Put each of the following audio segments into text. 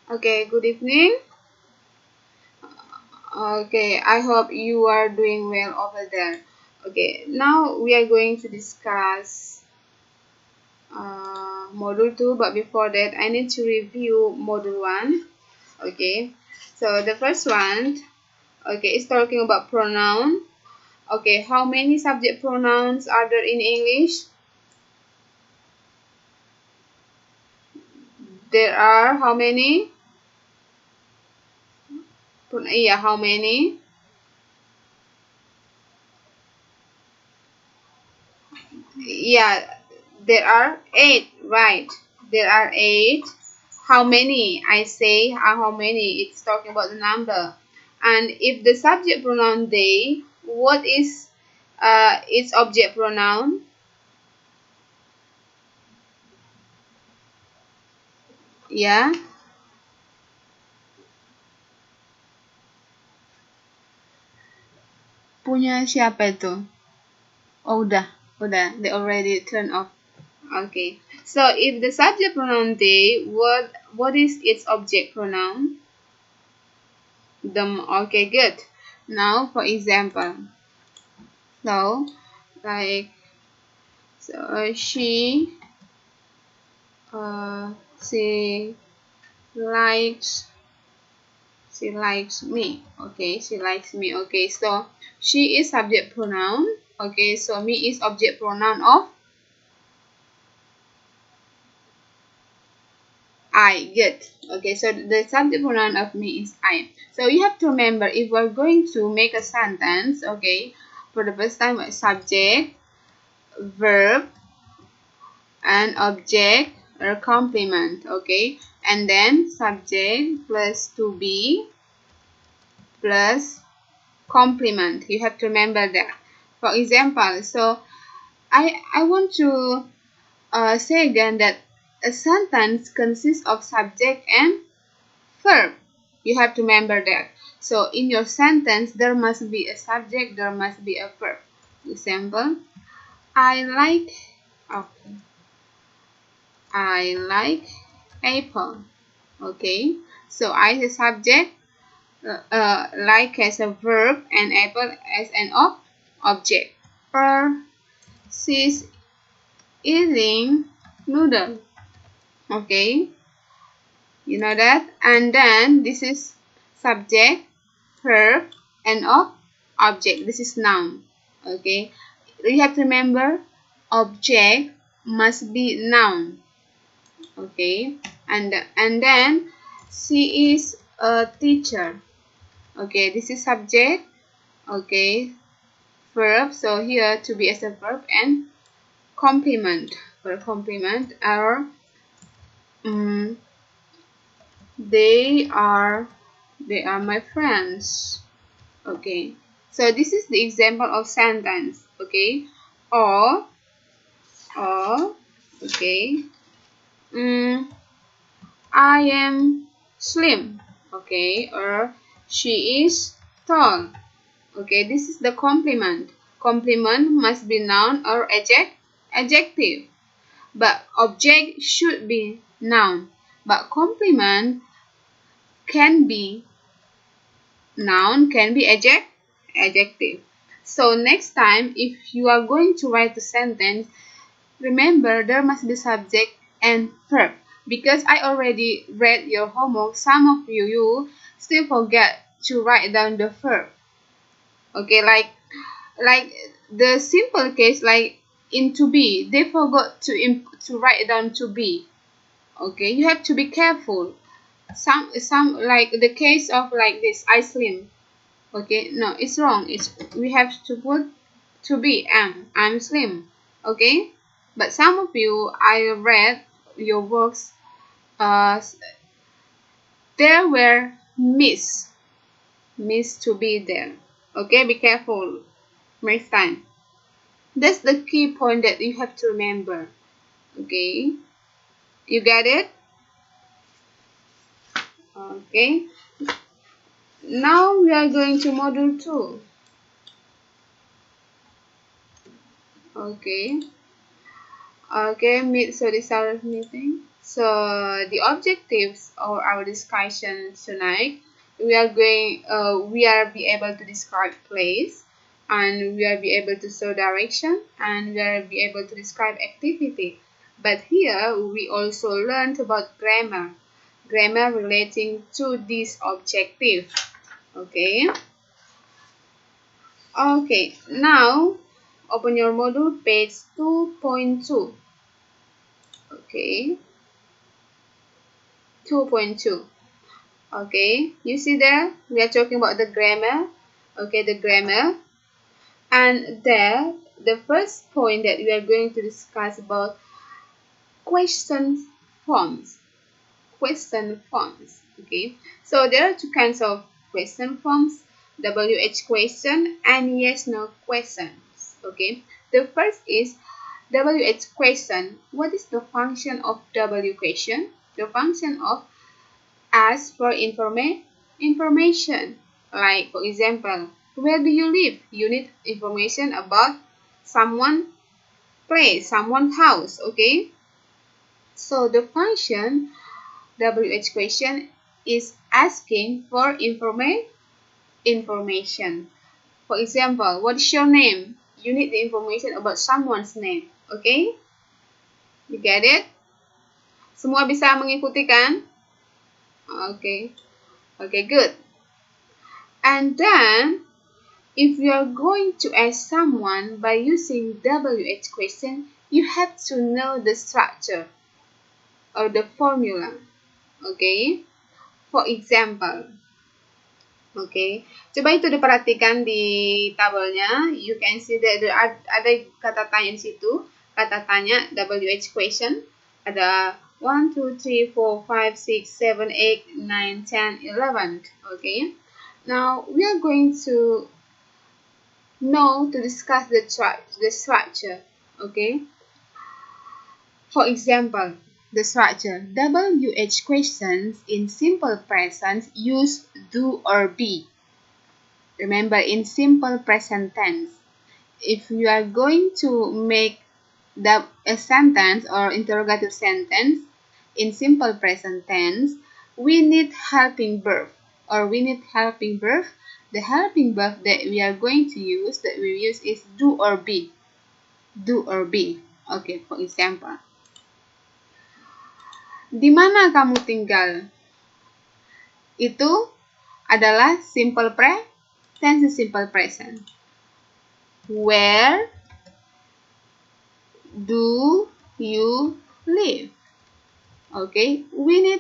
Okay, good evening. Okay, I hope you are doing well over there. Okay, now we are going to discuss module 2, but before that, I need to review module 1. Okay, so the first one, okay, is talking about pronoun. Okay, how many subject pronouns are there in English? There are how many? Yeah, how many? Yeah, there are 8, right? There are 8. How many? I say how many. It's talking about the number. And if the subject pronoun they, what is its object pronoun? Yeah. Punya siapa itu? Oh, udah. They already turned off. Okay. So if the subject pronoun they, what is its object pronoun? Them. Okay, good. Now, for example, so like she she likes me. Okay, she likes me. Okay, so she is subject pronoun. Okay, so me is object pronoun of I. Good. Okay, so the subject pronoun of me is I. So you have to remember, if we're going to make a sentence, okay, for the first time, subject, verb, and object or complement. Okay, and then subject plus to be plus complement. You have to remember that. For example, so I want to say again that a sentence consists of subject and verb. You have to remember that. So in your sentence, there must be a subject, there must be a verb. Example, I like, okay, I like apple. Okay, so I is a subject, like as a verb, and apple as an object. Or she's eating noodle. Okay, you know that. And then this is subject, verb, and object. This is noun. Okay, you have to remember, object must be noun. Okay, and then she is a teacher. Okay, this is subject. Okay, verb. So here to be as a verb, and complement. For complement, or they are my friends. Okay, so this is the example of sentence. Okay, or okay, I am slim. Okay, or she is tall. Okay, this is the complement. Complement must be noun or adjective. But object should be noun. But complement can be noun, can be adjective. So next time, if you are going to write a sentence, remember there must be subject and verb. Because I already read your homework, some of you still forget to write down the verb. Okay, like the simple case, like in to be, they forgot to write down to be. Okay, you have to be careful. Some like the case of like this, I slim. Okay, no, it's wrong. It's we have to put to be I'm slim. Okay, but some of you, I read your works, there were miss to be there. Okay, be careful next time. That's the key point that you have to remember. Okay, you get it? Okay, now we are going to module 2. Okay, okay, so this our meeting. So the objectives of our discussion tonight, we are be able to describe place, and we are be able to show direction, and we are be able to describe activity. But here we also learned about grammar relating to this objective. Okay. Okay, now open your module page 2.2. Okay. 2.2. Okay, you see there, we are talking about the grammar. Okay, the grammar. And there, the first point that we are going to discuss about question forms. Question forms. Okay, so there are two kinds of question forms, WH question and yes/no questions. Okay, the first is WH question. What is the function of W question? The function of ask for information. Like, for example, where do you live? You need information about someone's place, someone's house, okay? So the function WH question is asking for information. For example, what is your name? You need the information about someone's name, okay? You get it? Semua bisa mengikuti kan? Okay. Okay, good. And then, if you are going to ask someone by using WH question, you have to know the structure or the formula. Okay? For example, okay, coba itu diperhatikan di tabelnya. You can see that ada kata tanya di situ. Kata tanya WH question. Ada 1, 2, 3, 4, 5, 6, 7, 8, 9, 10, 11. Okay. Now we are going to discuss the structure. Okay. For example, the structure WH questions in simple present use do or be. Remember, in simple present tense, if you are going to make a sentence or interrogative sentence in simple present tense, we need helping verb. The helping verb that we are going to use, is do or be. Do or be. Okay, for example. Di mana kamu tinggal? Itu adalah simple present. Where do you live? Okay, we need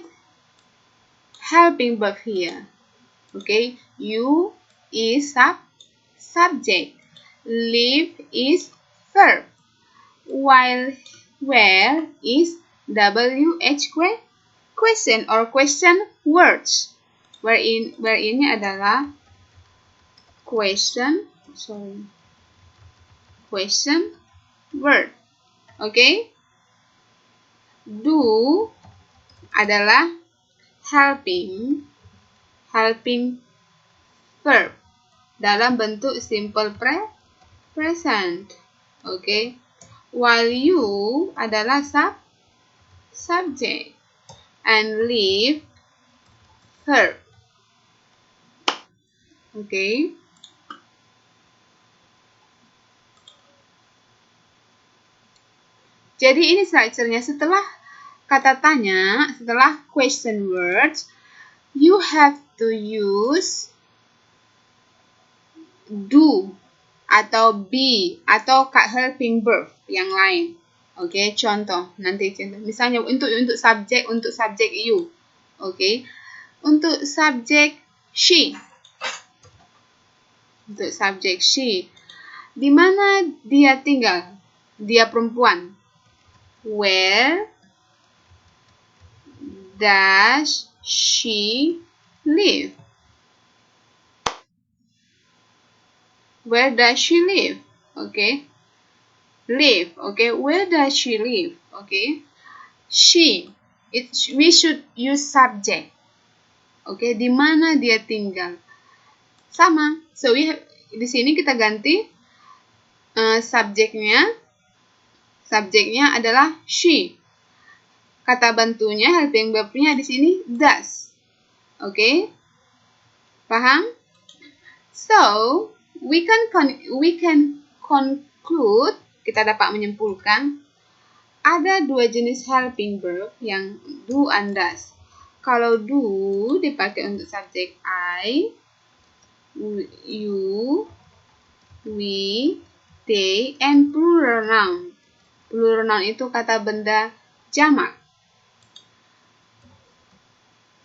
helping verb here. Okay, you is subject, live is verb, while where is WH question or question words, where-nya adalah question word. Okay, do adalah helping verb dalam bentuk simple present. Okay, while you adalah subject and live verb. Okay. Jadi ini structure-nya. Setelah kata tanya, setelah question words, you have to use do atau be atau helping verb yang lain. Oke, contoh. Misalnya untuk subjek you. Oke. Untuk subjek she. Di mana dia tinggal? Dia perempuan. Where does she live? Where does she live? Okay. Live. Okay. Where does she live? Okay. She. We should use subject. Okay. Di mana dia tinggal? Sama. So di sini kita ganti subjeknya adalah she. kata bantunya, helping verb-nya di sini does. Oke? Paham? So, we can conclude, kita dapat menyimpulkan, ada dua jenis helping verb yang do and does. Kalau do dipakai untuk subjek I, you, we, they, and plural noun. Plural noun itu kata benda jamak.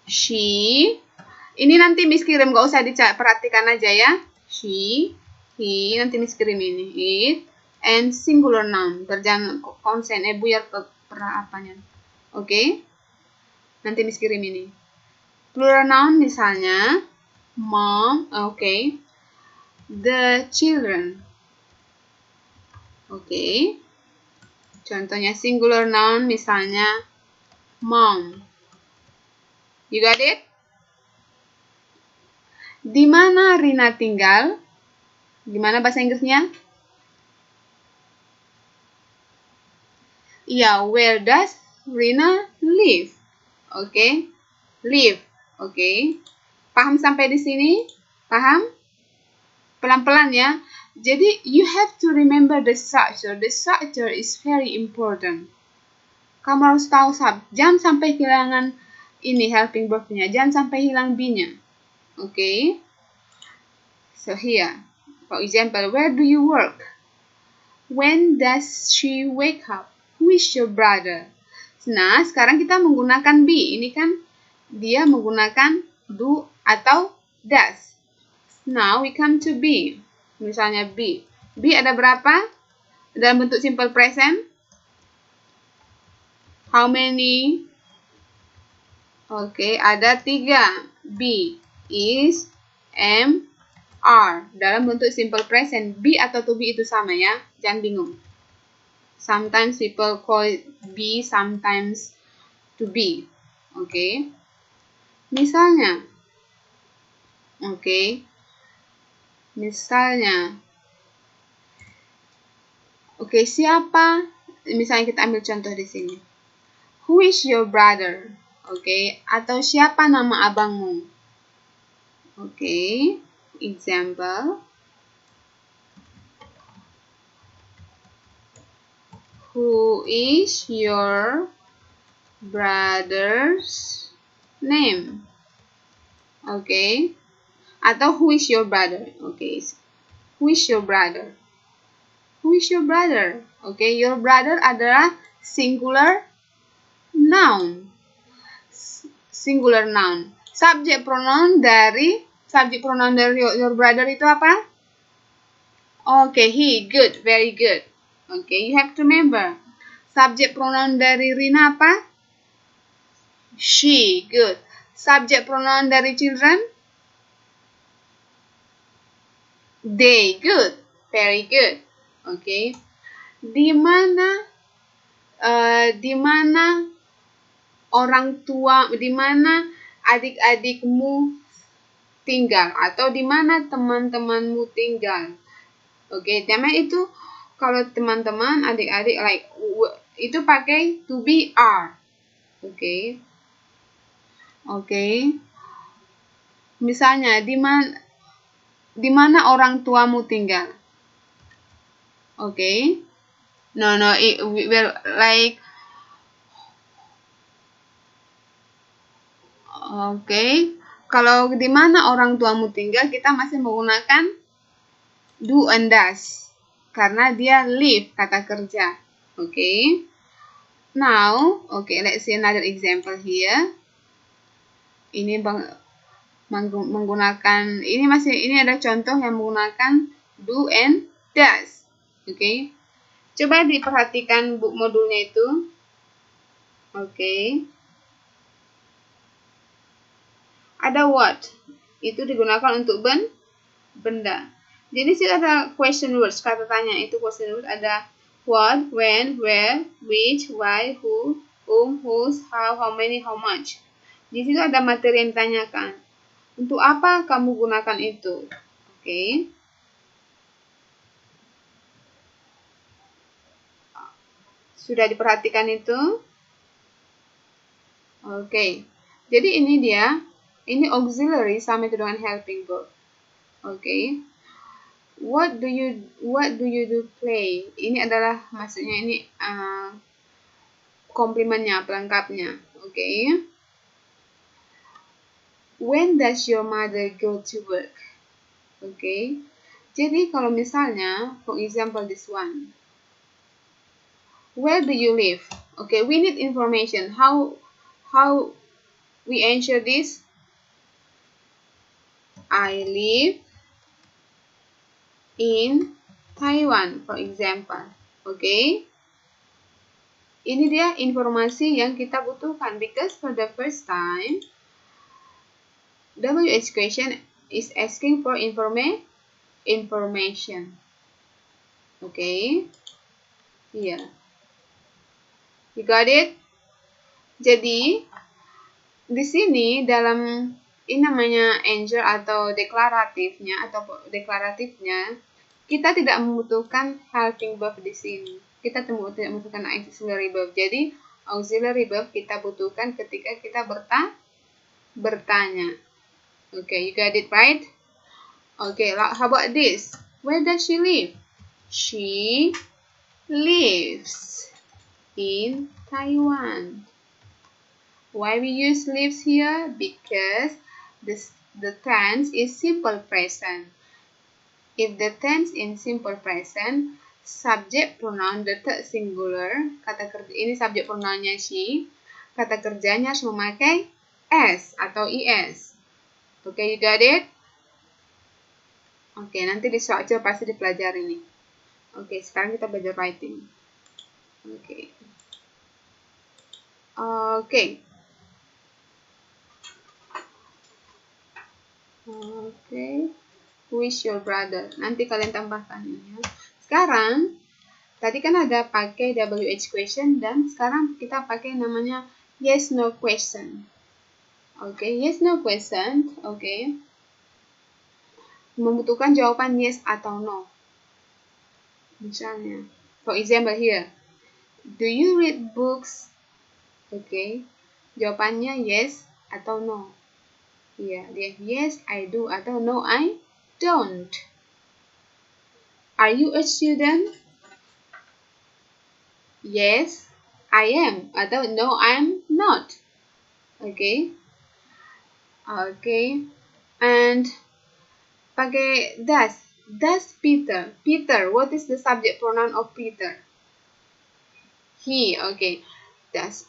She, ini nanti Miss kirim, gak usah diperhatikan aja ya. She, he, nanti Miss kirim ini. It, and singular noun. Berjangan konsen, buyar apanya. Oke? Nanti Miss kirim ini. Plural noun misalnya, mom, oke. The children. Oke. Contohnya singular noun misalnya mom. You got it? Di mana Rina tinggal? Gimana bahasa Inggrisnya? Ya, where does Rina live? Oke. Live. Oke. Paham sampai di sini? Paham? Pelan-pelan ya. Jadi, you have to remember the structure. The structure is very important. Kamu harus tahu, jangan sampai kehilangan ini helping verb-nya. Jangan sampai hilang be-nya. Okay? So, here. For example, where do you work? When does she wake up? Who is your brother? Nah, sekarang kita menggunakan be. Ini kan dia menggunakan do atau does. Now, we come to be. Misalnya be. Be ada berapa? Dalam bentuk simple present. How many? Oke, ada 3. Be, is, am, are. Dalam bentuk simple present. Be atau to be itu sama ya. Jangan bingung. Sometimes people call it be, sometimes to be. Oke. Misalnya. Oke. Misalnya. Oke, siapa? Misalnya kita ambil contoh di sini. Who is your brother? Oke, atau siapa nama abangmu? Oke, example. Who is your brother's name? Oke. Atau who is your brother? Oke. Who is your brother? Who is your brother? Oke, your brother adalah singular noun. Singular noun. Subject pronoun dari your brother itu apa? Oke, he. Good. Very good. Oke, you have to remember. Subject pronoun dari Rina apa? She. Good. Subject pronoun dari children? They. Good. Very good. Oke. Di mana orang tua, di mana adik-adikmu tinggal atau di mana teman-temanmu tinggal. Oke, namanya itu kalau teman-teman, adik-adik like itu pakai to be are. Oke. Oke. Misalnya di mana orang tuamu tinggal? Oke. No, we will like Oke. Kalau di mana orang tuamu tinggal, kita masih menggunakan do and does. Karena dia live, kata kerja. Oke. Now, let's see another example here. Ini menggunakan, ini ada contoh yang menggunakan do and does. Oke. Coba diperhatikan modulnya itu. Oke. Ada what. Itu digunakan untuk benda. Jadi sih ada question words, kata tanya itu question words. Ada what, when, where, which, why, who, whom, whose, how many, how much. Di situ ada materi yang ditanyakan. Untuk apa kamu gunakan itu? Oke. Sudah diperhatikan itu? Oke. Jadi ini dia, ini auxiliary sama itu dengan helping verb. Oke. What do you do play? Ini adalah maksudnya ini komplimennya, pelengkapnya. Oke. When does your mother go to work? Oke. Jadi kalau misalnya, for example this one. Where do you live? Okay, we need information. How we answer this? I live in Taiwan, for example. Okay. Ini dia informasi yang kita butuhkan because for the first time WH question is asking for information. Okay. Yeah. You got it? Jadi di sini dalam ini namanya answer atau deklaratifnya kita tidak membutuhkan helping verb di sini. Kita tidak membutuhkan auxiliary verb. Jadi auxiliary verb kita butuhkan ketika kita bertanya. Okay, you got it right? Okay, how about this? Where does she live? She lives in Taiwan. Why we use lives here? Because the tense is simple present. If the tense in simple present, subject pronoun the third singular, kata kerja ini subject pronounnya she, kata kerjanya harus memakai s atau is. Okay, you got it? Okay, nanti di structure pasti dipelajari nih. Okay, sekarang kita belajar writing. Okay. Okay. Who is your brother? Nanti kalian tambahkan ini ya. Sekarang, tadi kan ada pakai WH question dan sekarang kita pakai namanya yes no question. Okay, yes no question. Okay. Membutuhkan jawaban yes atau no. Misalnya, for example here, do you read books? Okay. Jawabannya yes atau no. Iya, dia yes I do atau no I don't. Are you a student? Yes, I am. Atau no, I'm not. Okay. Okay. And pakai does. Does Peter. Peter, what is the subject pronoun of Peter? He. Okay. Does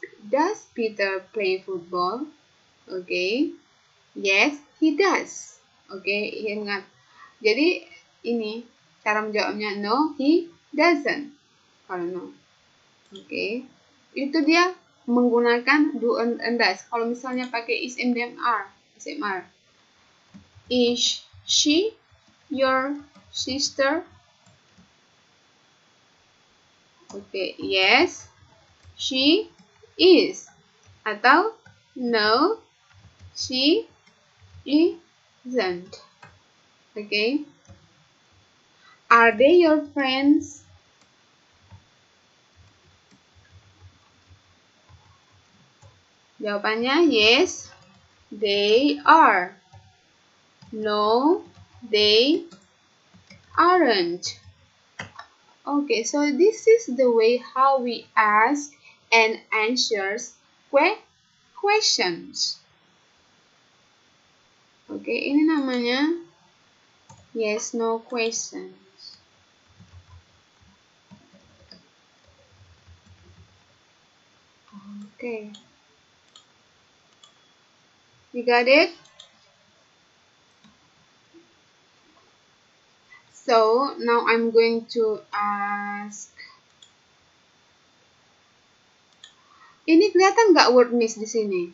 Peter play football? Okay. Yes, he does. Okay, ingat. Jadi ini cara menjawabnya no, he doesn't. Kalau no. Oke. Itu dia menggunakan do and does. Kalau misalnya pakai is and them are, SMR. Is she your sister? Oke, yes, she is. Atau no, she isn't. Okay. Are they your friends? Jawabannya yes, they are. No, they aren't. Okay, so this is the way how we ask and answers questions. Oke, ini namanya yes no questions. Okay. You got it? So, now I'm going to ask. Ini kelihatan nggak word miss di sini?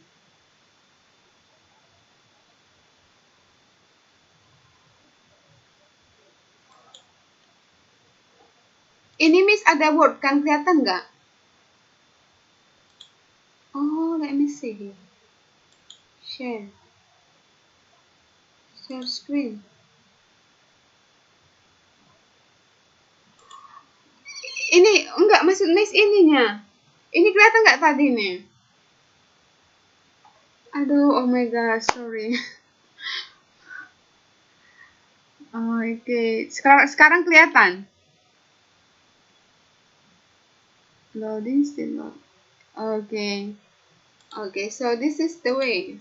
Ini miss ada word, kan kelihatan nggak? Oh, let me see here. Share screen. Ini enggak maksud miss ininya. Ini kelihatan nggak tadi nih? Aduh, oh my god, sorry. Oke, sekarang kelihatan. Loading still not. Okay. Okay, so this is the way.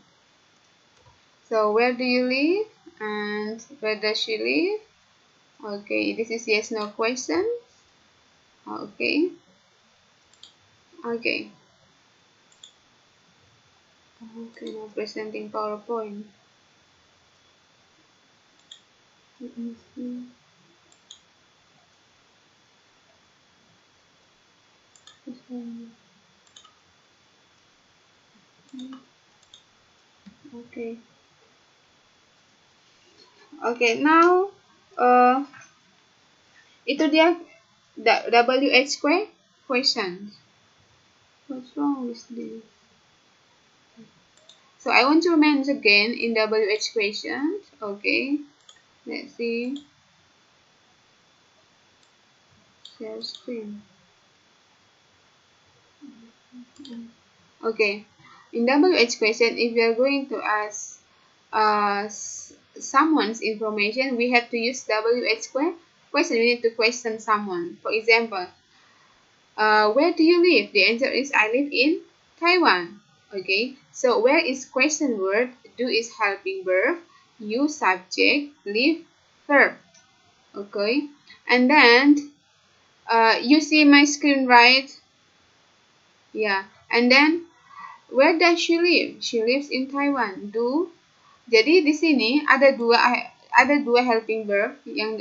So where do you live? And where does she live? Okay, this is yes no question. Okay. Okay. Okay, now presenting PowerPoint. Let me see. Okay. Okay, now itu dia WH question. What's wrong with this? So I want to remain again in WH questions. Okay, let's see. Share screen. Okay, in WH question, if we are going to ask someone's information, we have to use WH question. We need to question someone. For example, where do you live? The answer is I live in Taiwan. Okay, so where is question word? Do is helping verb. You subject. Live verb. Okay, and then you see my screen, right? Yeah, and then where does she live? She lives in Taiwan. Do. Jadi di sini ada dua helping verb yang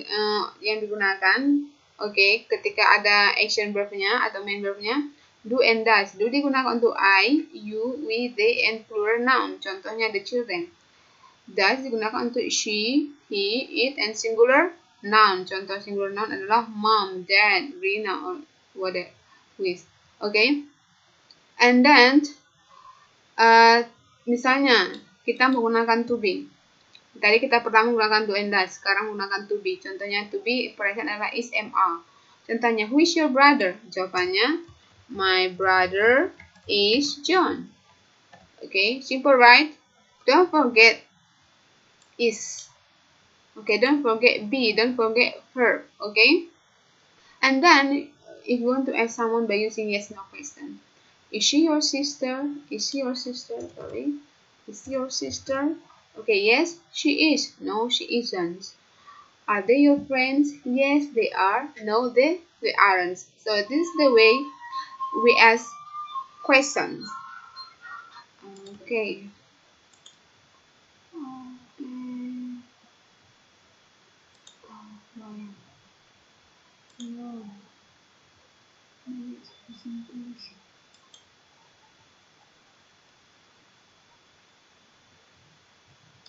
digunakan. Oke, ketika ada action verbnya atau main verbnya, do and does. Do digunakan untuk I, you, we, they, and plural noun. Contohnya the children. Does digunakan untuk she, he, it, and singular noun. Contoh singular noun adalah mom, dad, Rina, or whatever with. Oke. And then misalnya kita menggunakan to be. Tadi kita pertama menggunakan do and does, sekarang menggunakan to be. Contohnya to be present adalah is, am, are. Contohnya, who is your brother? Jawabannya, my brother is John. Okay, simple, right? Don't forget is. Okay, don't forget be, don't forget verb. Okay, and then if you want to ask someone by using yes no question, is she your sister? Is she your sister? Sorry, is she your sister? Okay, yes, she is. No, she isn't. Are they your friends? Yes, they are. No, they aren't. So this is the way we ask questions. Okay.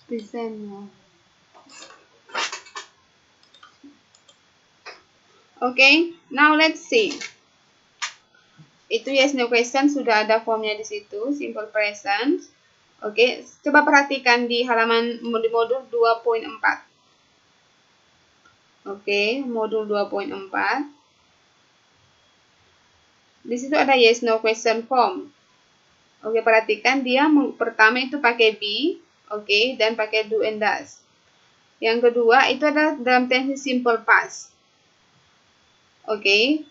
Present more. Okay, now let's see. Itu yes no question sudah ada formnya di situ, simple present. Oke, coba perhatikan di halaman di modul 2.4. Oke, modul 2.4. Di situ ada yes no question form. Oke, perhatikan dia pertama itu pakai be, oke, dan pakai do and does. Yang kedua itu adalah dalam tense simple past. Oke,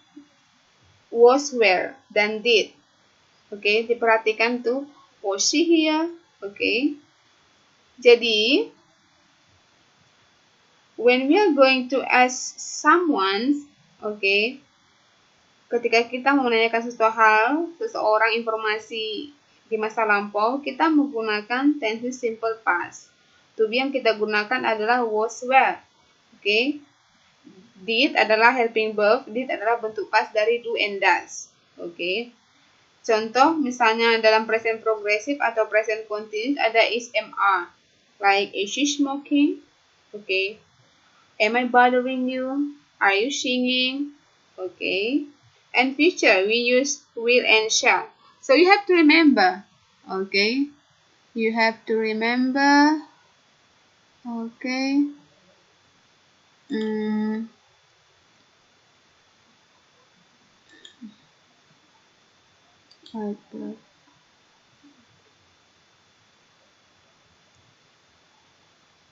was, were, dan did. Oke, diperhatikan tuh, was she here? Oke. Jadi, when we are going to ask someone, oke, ketika kita menanyakan seseorang informasi di masa lampau, kita menggunakan tense simple past. To be yang kita gunakan adalah was, were. Oke. Did adalah helping verb, did adalah bentuk past dari do and does. Oke. Contoh misalnya dalam present progressive atau present continuous ada is, am, are. Like, is she smoking? Okay. Am I bothering you? Are you singing? Okay. And future we use will and shall. So you have to remember. Okay. You have to remember. Okay.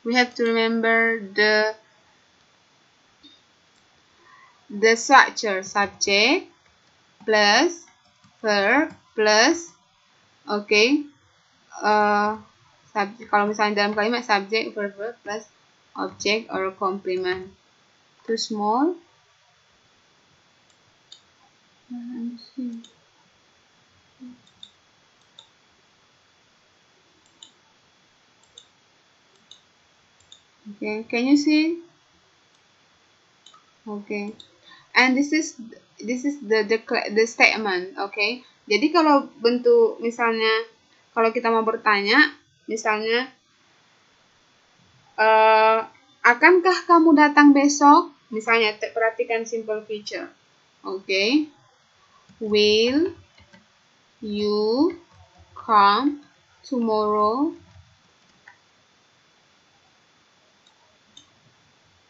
we have to remember the structure subject plus verb plus kalau misalnya dalam kalimat subject verb plus object or complement. Too small. Okay, can you see? Okay, and this is the statement. Okay, jadi kalau bentuk misalnya kalau kita mau bertanya misalnya akankah kamu datang besok? Misalnya perhatikan simple future. Okay, will you come tomorrow?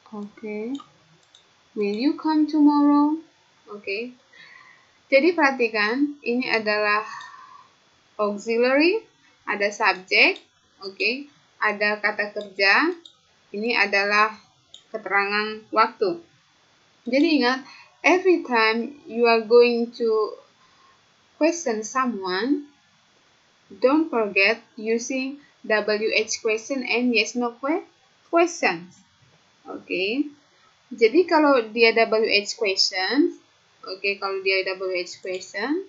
Okay, will you come tomorrow? Okay, jadi perhatikan ini adalah auxiliary, ada subject, okay, ada kata kerja, ini adalah keterangan waktu. Jadi ingat, every time you are going to question someone, don't forget using WH question and yes no questions. Okay. Jadi kalau dia WH question, kalau dia WH question,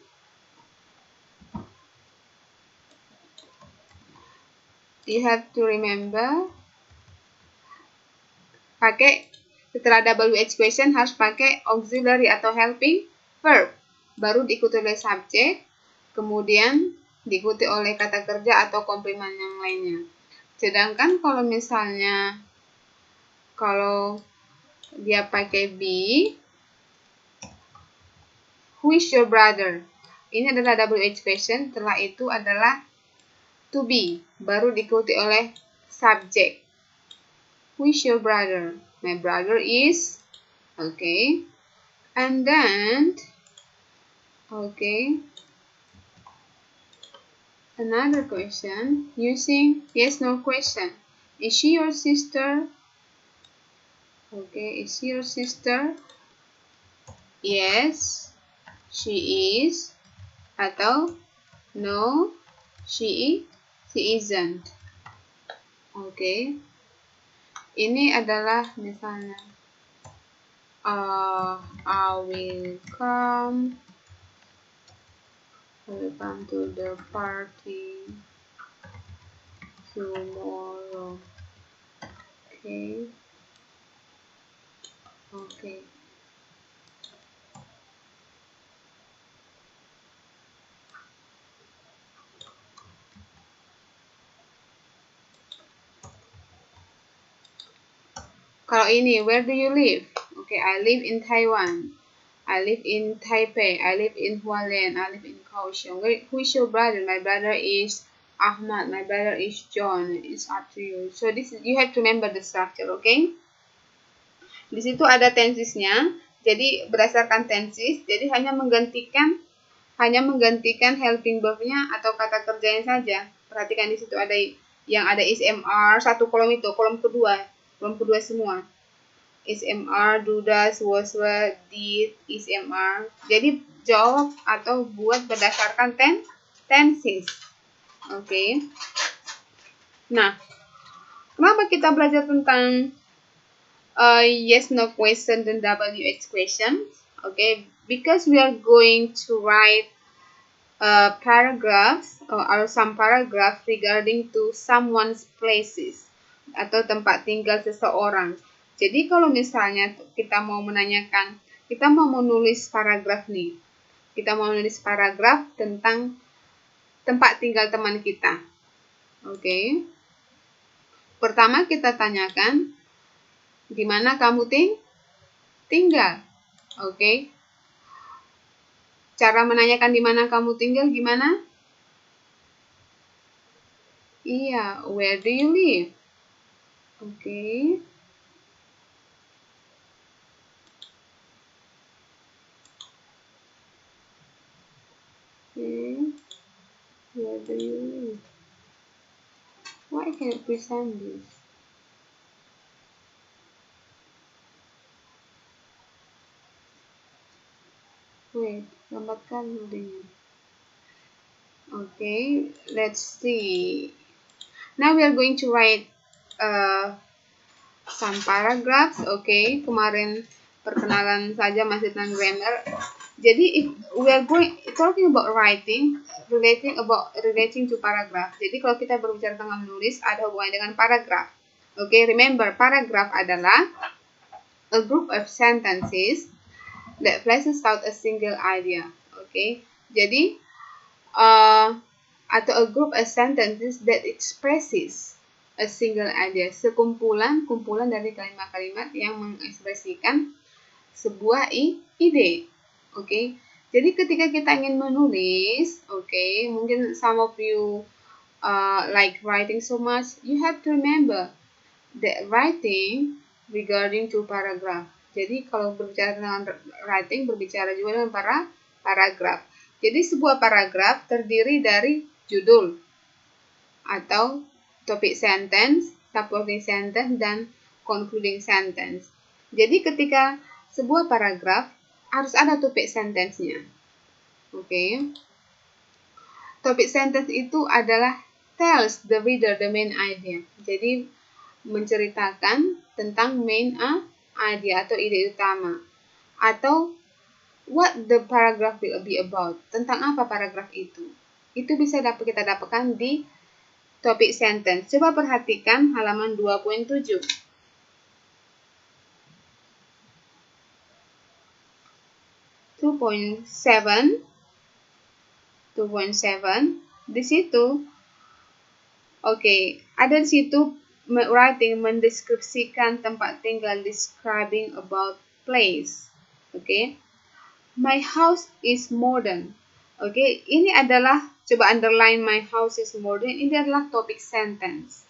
you have to remember setelah WH question harus pakai auxiliary atau helping verb, baru diikuti oleh subjek, kemudian diikuti oleh kata kerja atau komplement yang lainnya. Sedangkan kalau misalnya kalau dia pakai be, who is your brother? Ini adalah WH question, setelah itu adalah to be, baru diikuti oleh subjek. Who is your brother? My brother is, okay. And then, okay. Another question using yes no question. Is she your sister? Okay, is she your sister? Yes, she is. Atau no, she isn't. Okay. Ini adalah misalnya I will come to the party tomorrow. Okay. Okay. Kalau ini, where do you live? Okay, I live in Taiwan. I live in Taipei. I live in Hualien. I live in Kaohsiung. Who is your brother? My brother is Ahmad. My brother is John. It's up to you. So you have to remember the structure, okay? Di situ ada tensesnya. Jadi berdasarkan tenses, jadi hanya menggantikan helping verb-nya atau kata kerjanya saja. Perhatikan di situ ada yang ada is MR satu kolom itu, kolom kedua semua. Is MR, do, does, was, were, did, is MR. Jadi jawab atau buat berdasarkan tenses. Oke. Nah, kenapa kita belajar tentang yes no question dan WH question? Okay, because we are going to write paragraphs or some paragraph regarding to someone's places atau tempat tinggal seseorang. Jadi kalau misalnya kita mau menulis paragraf nih. Kita mau menulis paragraf tentang tempat tinggal teman kita. Oke. Pertama kita tanyakan, di mana kamu tinggal? Oke. Cara menanyakan di mana kamu tinggal gimana? Iya, where do you live? Oke. Where do you live? Why can't I present this? wait, lambatkan loadingnya. Okay, let's see. Now we are going to write some paragraphs. Okay, kemarin perkenalan saja masih tentang grammar. Jadi if we are talking about writing, relating to paragraph. Jadi kalau kita berbicara tentang menulis, ada hubungannya dengan paragraph. Okay, remember paragraph adalah a group of sentences that fleshes out a single idea. Okay, jadi atau a group of sentences that expresses a single idea, kumpulan dari kalimat-kalimat yang mengekspresikan sebuah ide. Okay, jadi ketika kita ingin menulis, okay, mungkin some of you like writing so much, you have to remember that writing regarding to paragraph. Jadi kalau berbicara tentang writing, berbicara juga dengan paragraph. Jadi sebuah paragraf terdiri dari judul atau topik sentence, supporting sentence, dan concluding sentence. Jadi ketika sebuah paragraf harus ada topik sentence-nya. Oke. Topik sentence itu adalah tells the reader the main idea. Jadi menceritakan tentang main idea atau ide utama. Atau what the paragraph will be about. Tentang apa paragraf itu. Itu bisa kita dapatkan di topik sentence. Coba perhatikan halaman 2.7. 2.7. Di situ, ada di situ writing mendeskripsikan tempat tinggal, describing about place. My house is modern. Ini adalah, coba underline my house is modern. Ini adalah topik sentence.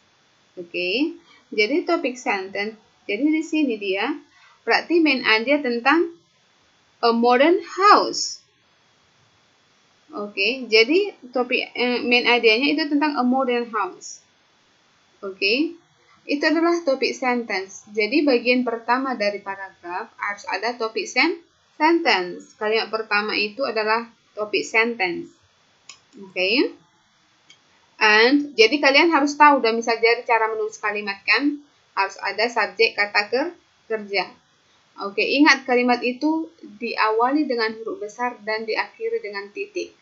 Jadi topik sentence. Jadi di sini dia berarti main idea tentang a modern house. Jadi topik main idenya itu tentang a modern house. Itu adalah topik sentence. Jadi bagian pertama dari paragraf harus ada topik sentence. Kalimat pertama itu adalah topik sentence. And jadi kalian harus tahu, dan misalnya dari cara menulis kalimat kan harus ada subjek, kata kerja. Ingat kalimat itu diawali dengan huruf besar dan diakhiri dengan titik.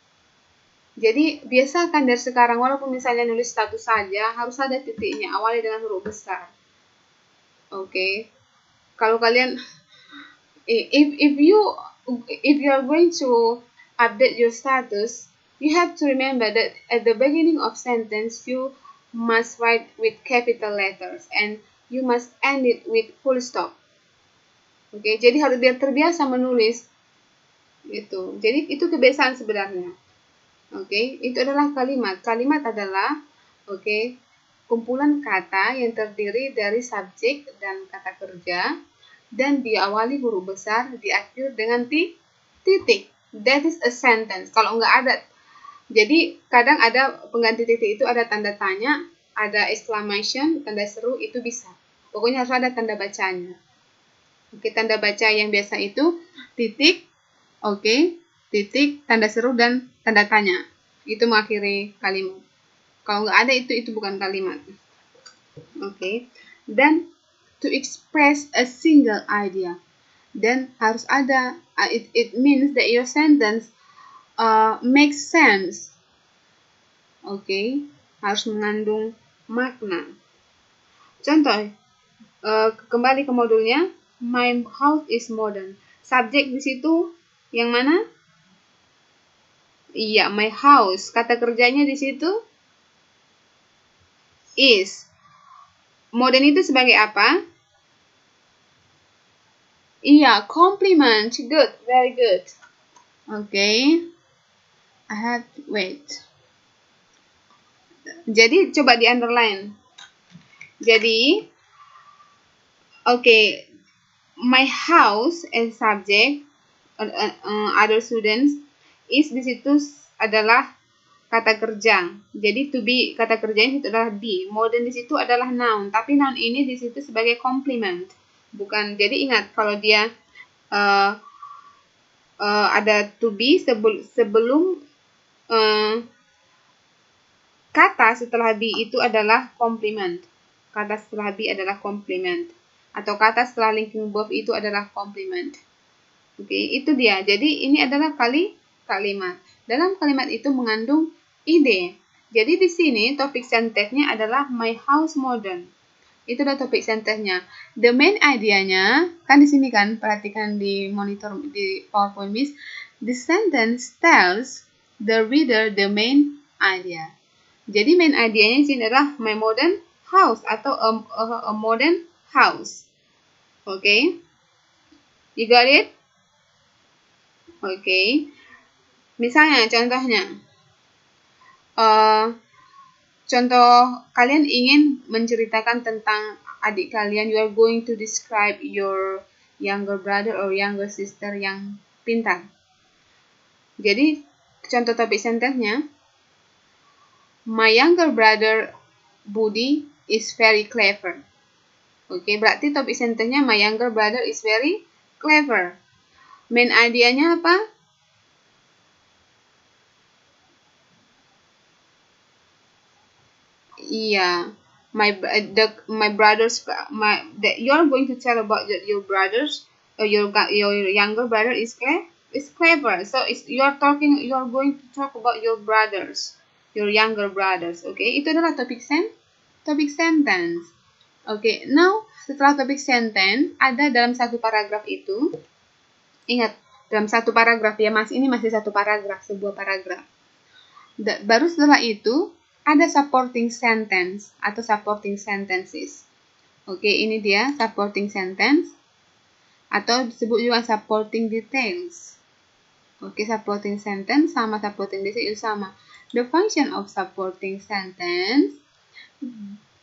Jadi biasakan dari sekarang, walaupun misalnya nulis status saja harus ada titiknya, awali dengan huruf besar. Kalau kalian if you are going to update your status, you have to remember that at the beginning of sentence you must write with capital letters and you must end it with full stop. Jadi harus biar terbiasa menulis gitu. Jadi itu kebiasaan sebenarnya. Itu adalah kalimat. Kalimat adalah kumpulan kata yang terdiri dari subjek dan kata kerja, dan diawali huruf besar, diakhiri dengan titik. That is a sentence. Kalau nggak ada, jadi kadang ada pengganti titik itu ada tanda tanya, ada exclamation, tanda seru, itu bisa. Pokoknya harus ada tanda bacanya. Tanda baca yang biasa itu titik, titik, tanda seru, dan tanda tanya. Itu mengakhiri kalimat. Kalau nggak ada itu bukan kalimat. Dan to express a single idea. Dan harus ada, it means that your sentence makes sense. Harus mengandung makna. Contoh, kembali ke modulnya, my house is modern. Subjek di situ yang mana? Iya, my house. Kata kerjanya di situ is. Modern itu sebagai apa? Iya, compliment. Good, very good. I have to wait. Jadi coba di underline. Jadi my house as subject, other students, is di situ adalah kata kerja. Jadi to be, kata kerjanya itu adalah be. Modern di situ adalah noun, tapi noun ini di situ sebagai complement. Bukan. Jadi ingat, kalau dia ada to be sebelum kata setelah be itu adalah complement. Kata setelah be adalah complement. Atau kata setelah linking verb itu adalah complement. Oke, itu dia. Jadi ini adalah kalimat. Dalam kalimat itu mengandung ide. Jadi di sini topik sentence-nya adalah my house modern. Itu adalah topik sentence-nya. The main idea-nya, kan di sini kan, perhatikan di monitor di PowerPoint Miss, the sentence tells the reader the main idea. Jadi main idea-nya di sini adalah my modern house atau a modern house. Okay? You got it? Okay. Misalnya, contohnya, contoh kalian ingin menceritakan tentang adik kalian, you are going to describe your younger brother or younger sister yang pintar. Jadi, contoh topik sentence-nya, my younger brother Budi is very clever. Oke, berarti topik sentence-nya my younger brother is very clever. Main idea-nya apa? Iya, you are going to tell about your brothers, your younger brother is clever. So you are going to talk about your brothers, your younger brothers. Okay, itu adalah topik sentence. Okay, now setelah topik sentence ada dalam satu paragraf itu. Ingat, dalam satu paragraf ya, ini masih satu paragraf, sebuah paragraf. Baru setelah itu ada supporting sentence atau supporting sentences. Oke, ini dia supporting sentence atau disebut juga supporting details. Oke, supporting sentence sama supporting details sama. The function of supporting sentence,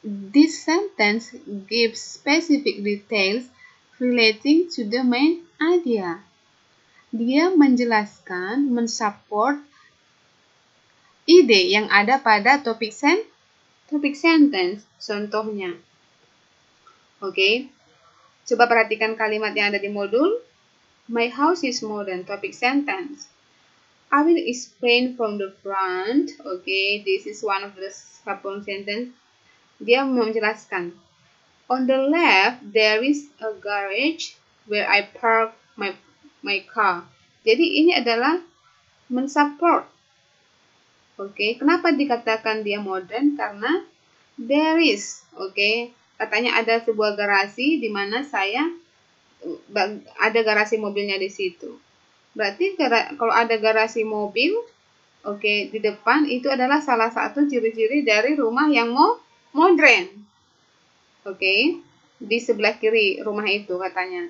this sentence gives specific details relating to the main idea. Dia menjelaskan, mensupport ide yang ada pada topik sentence. Contohnya. Oke. Coba perhatikan kalimat yang ada di modul. My house is modern. Topik sentence. I will explain from the front. Okay, this is one of the supporting sentence. Dia menjelaskan. On the left, there is a garage where I park my car. Jadi ini adalah mensupport. Oke, kenapa dikatakan dia modern? Karena there is, oke, katanya ada sebuah garasi di mana ada garasi mobilnya di situ. Berarti kalau ada garasi mobil, oke, di depan itu adalah salah satu ciri-ciri dari rumah yang modern. Oke, di sebelah kiri rumah itu katanya.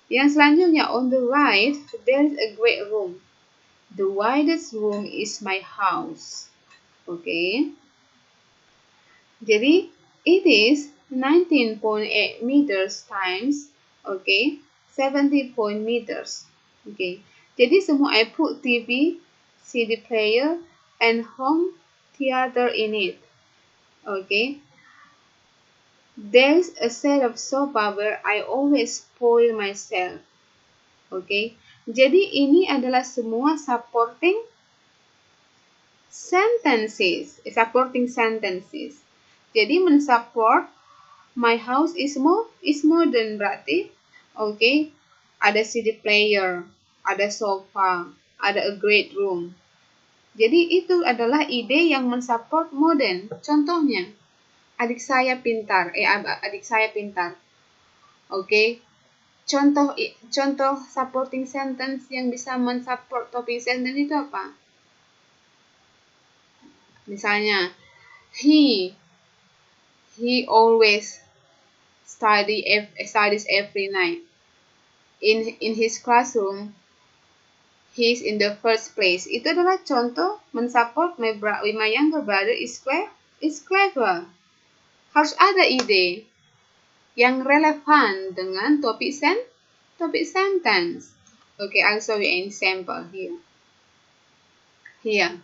Yang selanjutnya, on the right, there is a great room. The widest room is my house. Okay. Jadi, it is 19.8 meters times, okay, 70 meters. Okay. Jadi, semua I put TV, CD player, and home theater in it. Okay. There's a set of sofa where I always spoil myself. Okay. Jadi ini adalah semua supporting sentences. Jadi mensupport my house is modern berarti okay, ada CD player, ada sofa, ada a great room. Jadi itu adalah ide yang mensupport modern. Contohnya, adik saya pintar. Oke. Contoh supporting sentence yang bisa mensupport topik sentence itu apa? Misalnya, he always studies every night. In his classroom, he's in the first place. Itu adalah contoh mensupport my younger brother is clever. Harus ada ide yang relevan dengan topik sentence. Okay, I'll show you an example here. Here,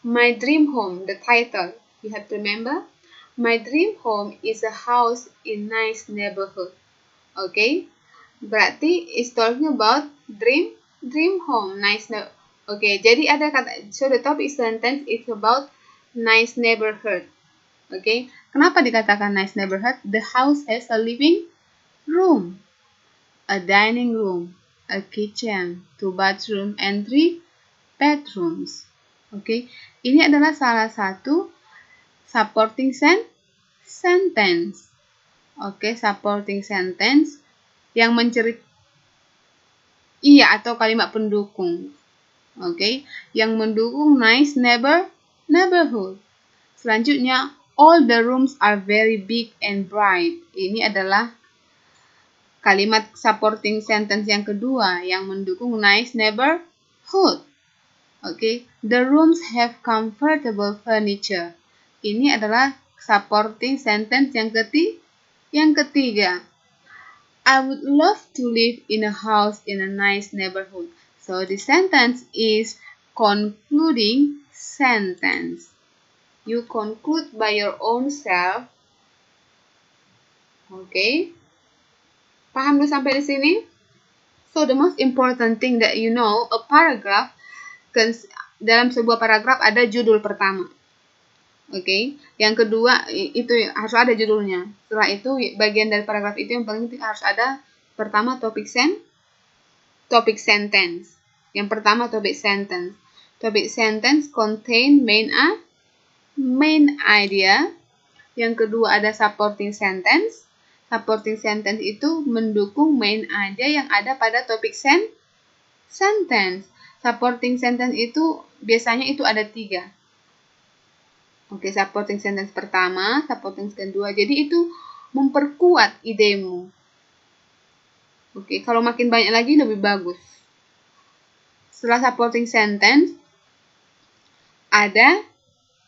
my dream home, the title, you have to remember. My dream home is a house in nice neighborhood. Okay, berarti it's talking about dream dream home, nice okay, jadi ada kata, so the topic sentence is about nice neighborhood. Okay, kenapa dikatakan nice neighborhood? The house has a living room, a dining room, a kitchen, 2 bathroom, and 3 bedrooms. Okay, ini adalah salah satu supporting sentence. Okay, supporting sentence yang iya atau kalimat pendukung. Okay, yang mendukung nice neighborhood. Selanjutnya, all the rooms are very big and bright. Ini adalah kalimat supporting sentence yang kedua yang mendukung nice neighborhood. Okay, the rooms have comfortable furniture. Ini adalah supporting sentence yang ketiga. I would love to live in a house in a nice neighborhood. So the sentence is concluding sentence. You conclude by your own self. Okay. Paham dulu sampai di sini? So the most important thing that you know, a paragraph, dalam sebuah paragraf ada judul pertama. Okay. Yang kedua itu harus ada judulnya. Setelah itu bagian dari paragraf itu yang paling penting harus ada pertama topic sentence. Yang pertama topic sentence. Topic sentence contain main idea. Yang kedua ada supporting sentence. Supporting sentence itu mendukung main idea yang ada pada topik sentence. Supporting sentence itu biasanya itu ada 3. Oke, supporting sentence pertama, supporting sentence kedua. Jadi itu memperkuat idemu. Oke, kalau makin banyak lagi lebih bagus. Setelah supporting sentence ada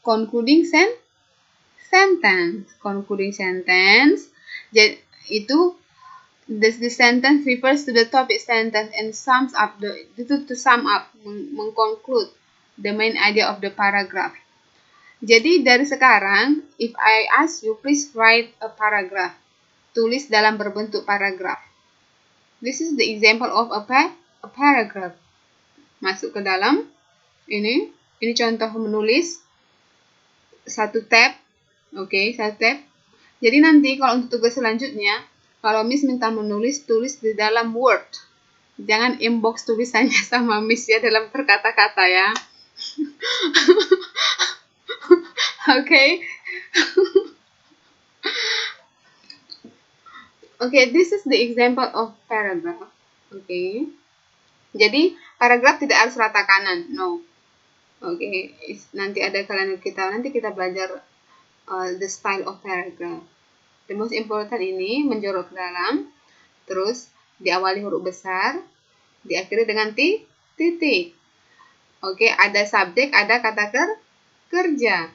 concluding sentence. Concluding sentence. Jadi itu the sentence refers to the topic sentence and sums up to sum up, mengconclude the main idea of the paragraph. Jadi dari sekarang, if I ask you, please write a paragraph. Tulis dalam berbentuk paragraph. This is the example of a paragraph. Masuk ke dalam. Ini contoh menulis. 1 tab. Oke, 1 tab. Jadi nanti kalau untuk tugas selanjutnya, kalau Miss minta menulis, tulis di dalam Word. Jangan inbox tulisannya sama Miss ya dalam berkata-kata ya. Okay. Okay, this is the example of paragraph. Okay. Jadi paragraf tidak harus rata kanan, no. Okay, nanti kita belajar the style of paragraph. The most important ini menjorok ke dalam, terus diawali huruf besar, diakhiri dengan titik. Oke, ada subjek, ada kata kerja.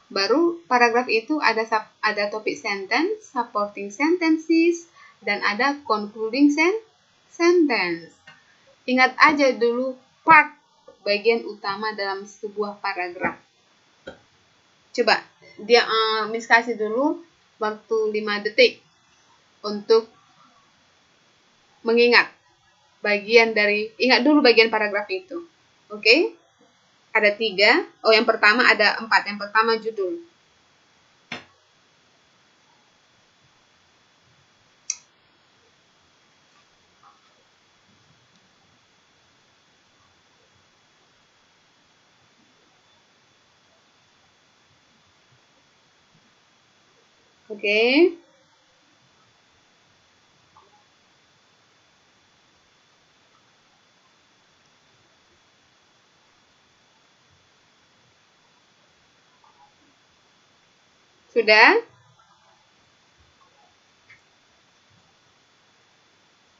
Baru paragraf itu ada topic sentence, supporting sentences, dan ada concluding sentence. Ingat aja dulu part bagian utama dalam sebuah paragraf. Coba Miss kasih dulu waktu 5 detik untuk mengingat ingat dulu bagian paragraf itu. Oke? Ada 3. Yang pertama ada 4. Yang pertama judul. Oke. Sudah?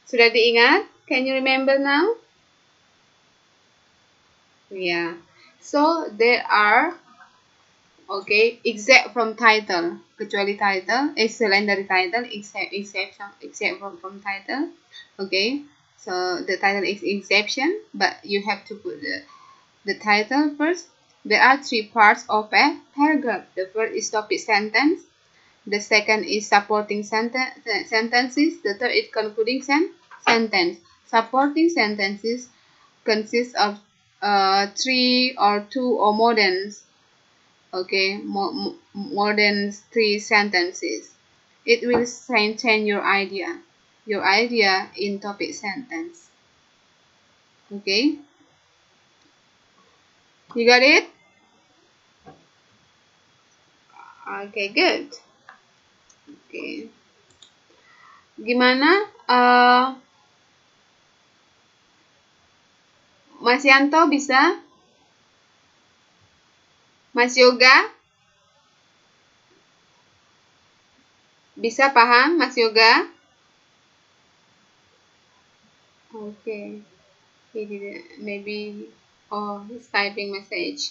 Sudah diingat? Can you remember now? Yeah. So there are except from title, kecuali title, selain dari title, except from title. Okay, so the title is exception, but you have to put the title first. There are 3 parts of a paragraph. The first is topic sentence. The second is supporting sentences. The third is concluding sentence. Supporting sentences consists of 3 or 2 or more than, okay, more than 3 sentences. It will strengthen your idea in topic sentence. Okay, you got it? Okay, good. Okay, gimana Mas Yanto bisa? Mas Yoga bisa paham? Mas Yoga? Okay, he didn't, maybe, oh, he's typing message.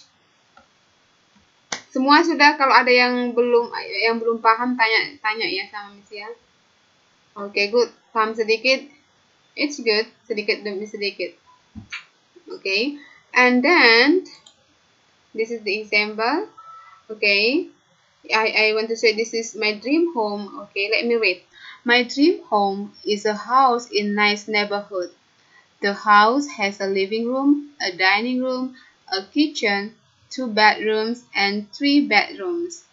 Semua sudah, kalau ada yang belum paham tanya ya sama Miss ya. Okay, good. Paham sedikit? It's good. Sedikit demi sedikit. Okay. And then this is the example. Okay. I want to say this is my dream home. Okay, let me read. My dream home is a house in nice neighborhood. The house has a living room, a dining room, a kitchen, 2 bedrooms, and 3 bedrooms.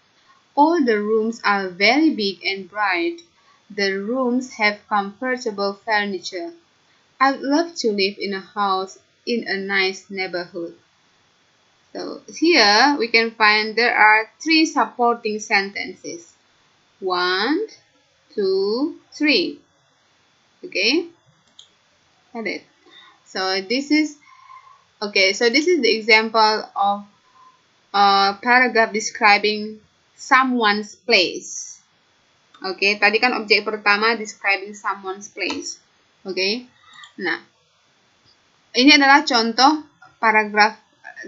All the rooms are very big and bright. The rooms have comfortable furniture. I'd love to live in a house in a nice neighborhood. So here we can find there are 3 supporting sentences. 1, 2, 3. Okay, got it. So this is the example of a paragraph describing someone's place. Oke, tadi kan objek pertama describing someone's place. Oke, nah ini adalah contoh paragraph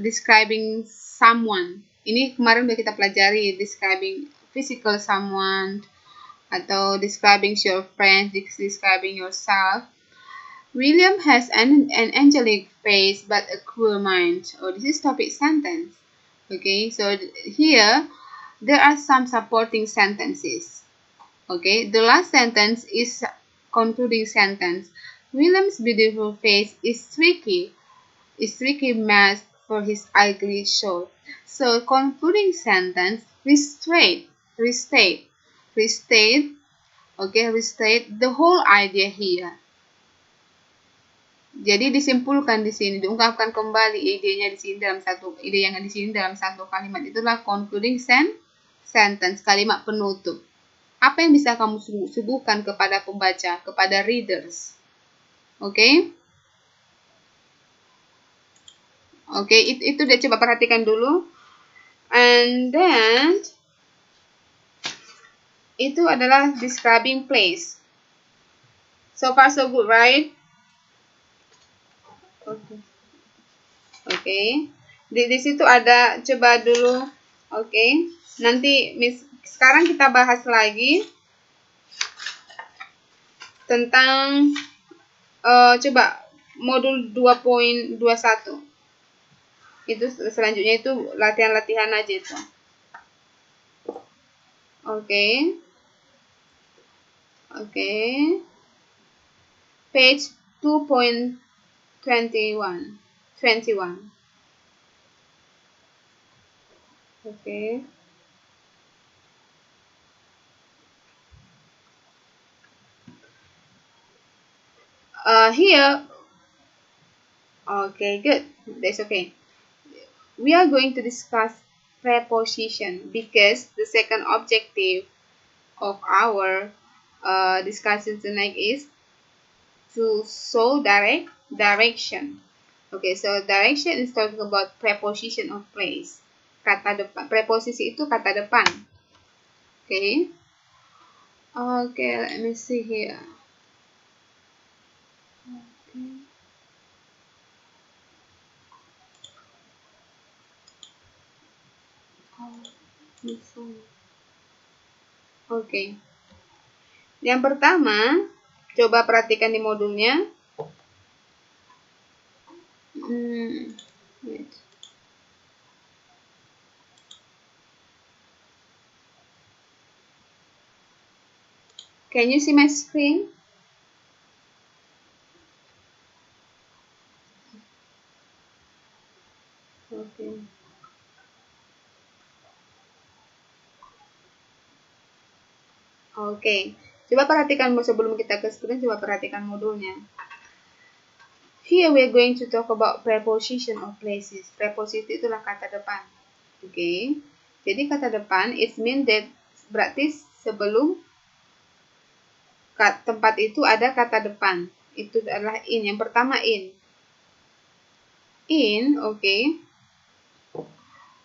describing someone. Ini kemarin udah kita pelajari, describing physical someone atau describing your friends, describing yourself. William has an angelic face but a cruel mind. Oh, this is topic sentence. Okay, so here there are some supporting sentences. Okay, the last sentence is concluding sentence. William's beautiful face is tricky mask for his ugly soul. So concluding sentence, restate the whole idea here. Jadi disimpulkan di sini, diungkapkan kembali idenya di sini dalam satu kalimat. Itulah concluding sentence, kalimat penutup. Apa yang bisa kamu suguhkan kepada pembaca, kepada readers? Oke? Oke, itu dia, coba perhatikan dulu. And then itu adalah describing place. So far so good, right? Oke. Di situ ada, coba dulu. Oke. Nanti sekarang kita bahas lagi tentang coba modul 2.21. Itu selanjutnya itu latihan-latihan aja itu. Oke. Page 2.21. Okay. Here, okay, good. That's okay. We are going to discuss preposition because the second objective of our discussion tonight is to show direction. Okay, so direction is talking about preposition of place. Kata depan, preposisi itu kata depan. Okay. Okay, let me see here. Okay. Yang pertama, coba perhatikan di modulnya. Wait. Can you see my screen? Oke, coba perhatikan sebelum kita ke screen, coba perhatikan modulnya. Here we are going to talk about preposition of places. Preposition itulah kata depan. Oke. Jadi kata depan it mean that berarti sebelum tempat itu ada kata depan. Itu adalah in. Yang pertama in. In, okay.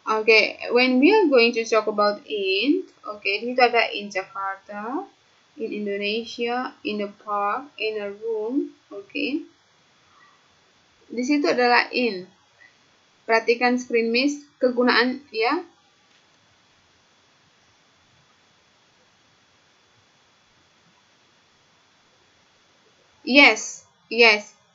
Okay, when we are going to talk about in, okay, itu ada in Jakarta, in Indonesia, in a park, in a room, okay. Di situ adalah in. Perhatikan screen miss, kegunaan ya. Yes,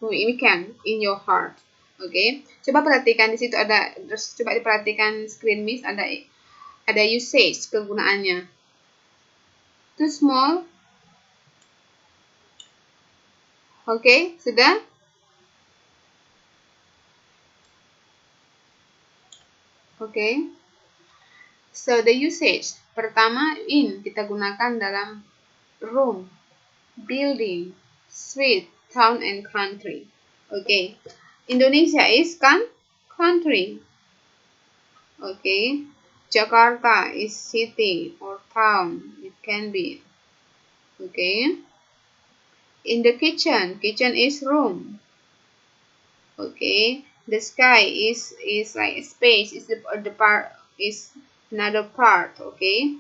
we can in your heart. Okay. Coba perhatikan di situ ada, terus coba diperhatikan screen miss ada usage kegunaannya. Too small. Okay, sudah? Okay. So the usage pertama in kita gunakan dalam room, building, street, town and country. Okay. Indonesia is country. Okay. Jakarta is city or town. It can be. Okay. In the kitchen is room. Okay. The sky is like space, is the part, is another part. Okay.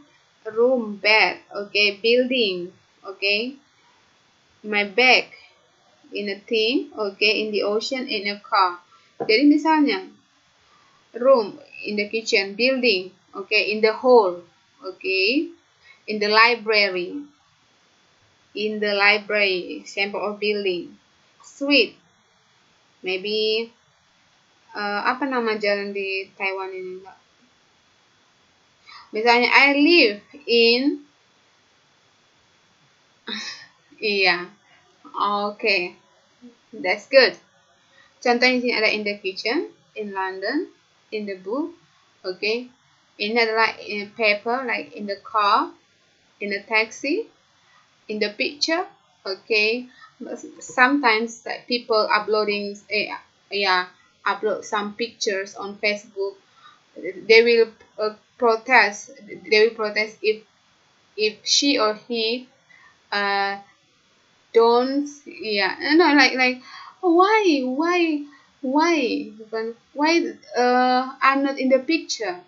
Room, bed. Okay. Building. Okay. My bag in a thing. Okay. In the ocean, in a car. Jadi misalnya room in the kitchen, building, okay, in the hall, okay, in the library, example of building, street, maybe apa nama jalan di Taiwan ini enggak? Misalnya I live in iya, okay, that's good. Contohnya di sini ada in the kitchen, in London, in the book, okay. Ini adalah in a paper, like in the car, in a taxi, in the picture, okay. Sometimes like people uploading, upload some pictures on Facebook. They will protest. They will protest if she or he don't, no, like why I'm not in the picture.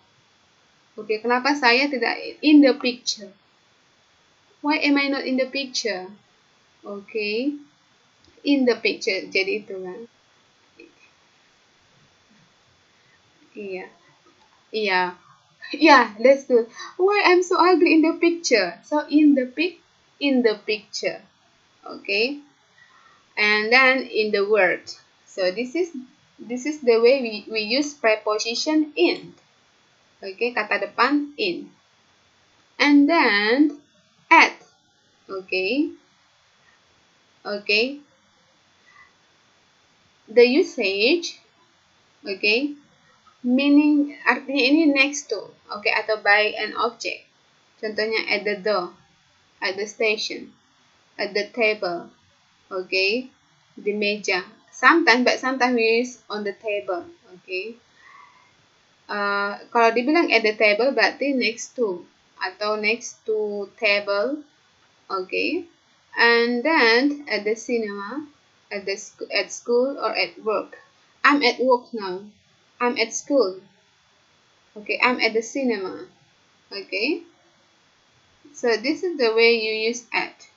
Okay, kenapa saya tidak in the picture? Why am I not in the picture? Okay, in the picture, jadi itu kan. Iya, that's good. Why I'm so ugly in the picture? So in the picture, okay. And then in the word. So this is the way we use preposition in. Okay, kata depan in. And then at. Okay. The usage, okay, meaning artinya ini next to, okay, atau by an object. Contohnya at the door, at the station, at the table, okay, di meja. Sometimes we use on the table, okay. Kalau dibilang at the table berarti next to atau next to table, okay. And then at the cinema, at school or at work. I'm at work now. I'm at school. Okay, I'm at the cinema. Okay. So this is the way you use at.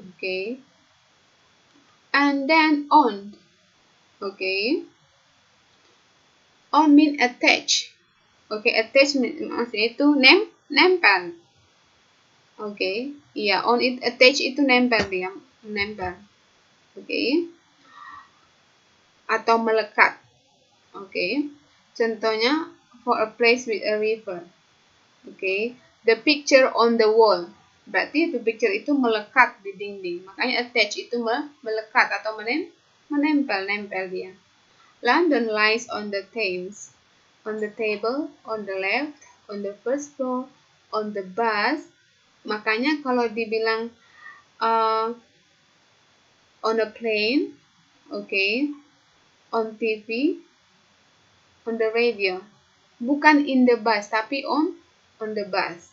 Okay. And then on. Okay. On mean attach. Okay, attach maksudnya itu nempel. Okay. Iya, on it attach itu nempel dia, nempel. Okay. Atau melekat. Okay. Contohnya for a place with a river. Okay. The picture on the wall. Berarti itu picture itu melekat di dinding. Makanya attach itu melekat atau menempel dia. London lies on the Thames. On the table, on the left, on the first floor, on the bus, Makanya kalau dibilang on a plane, okay, on TV, on the radio, bukan in the bus, tapi on the bus.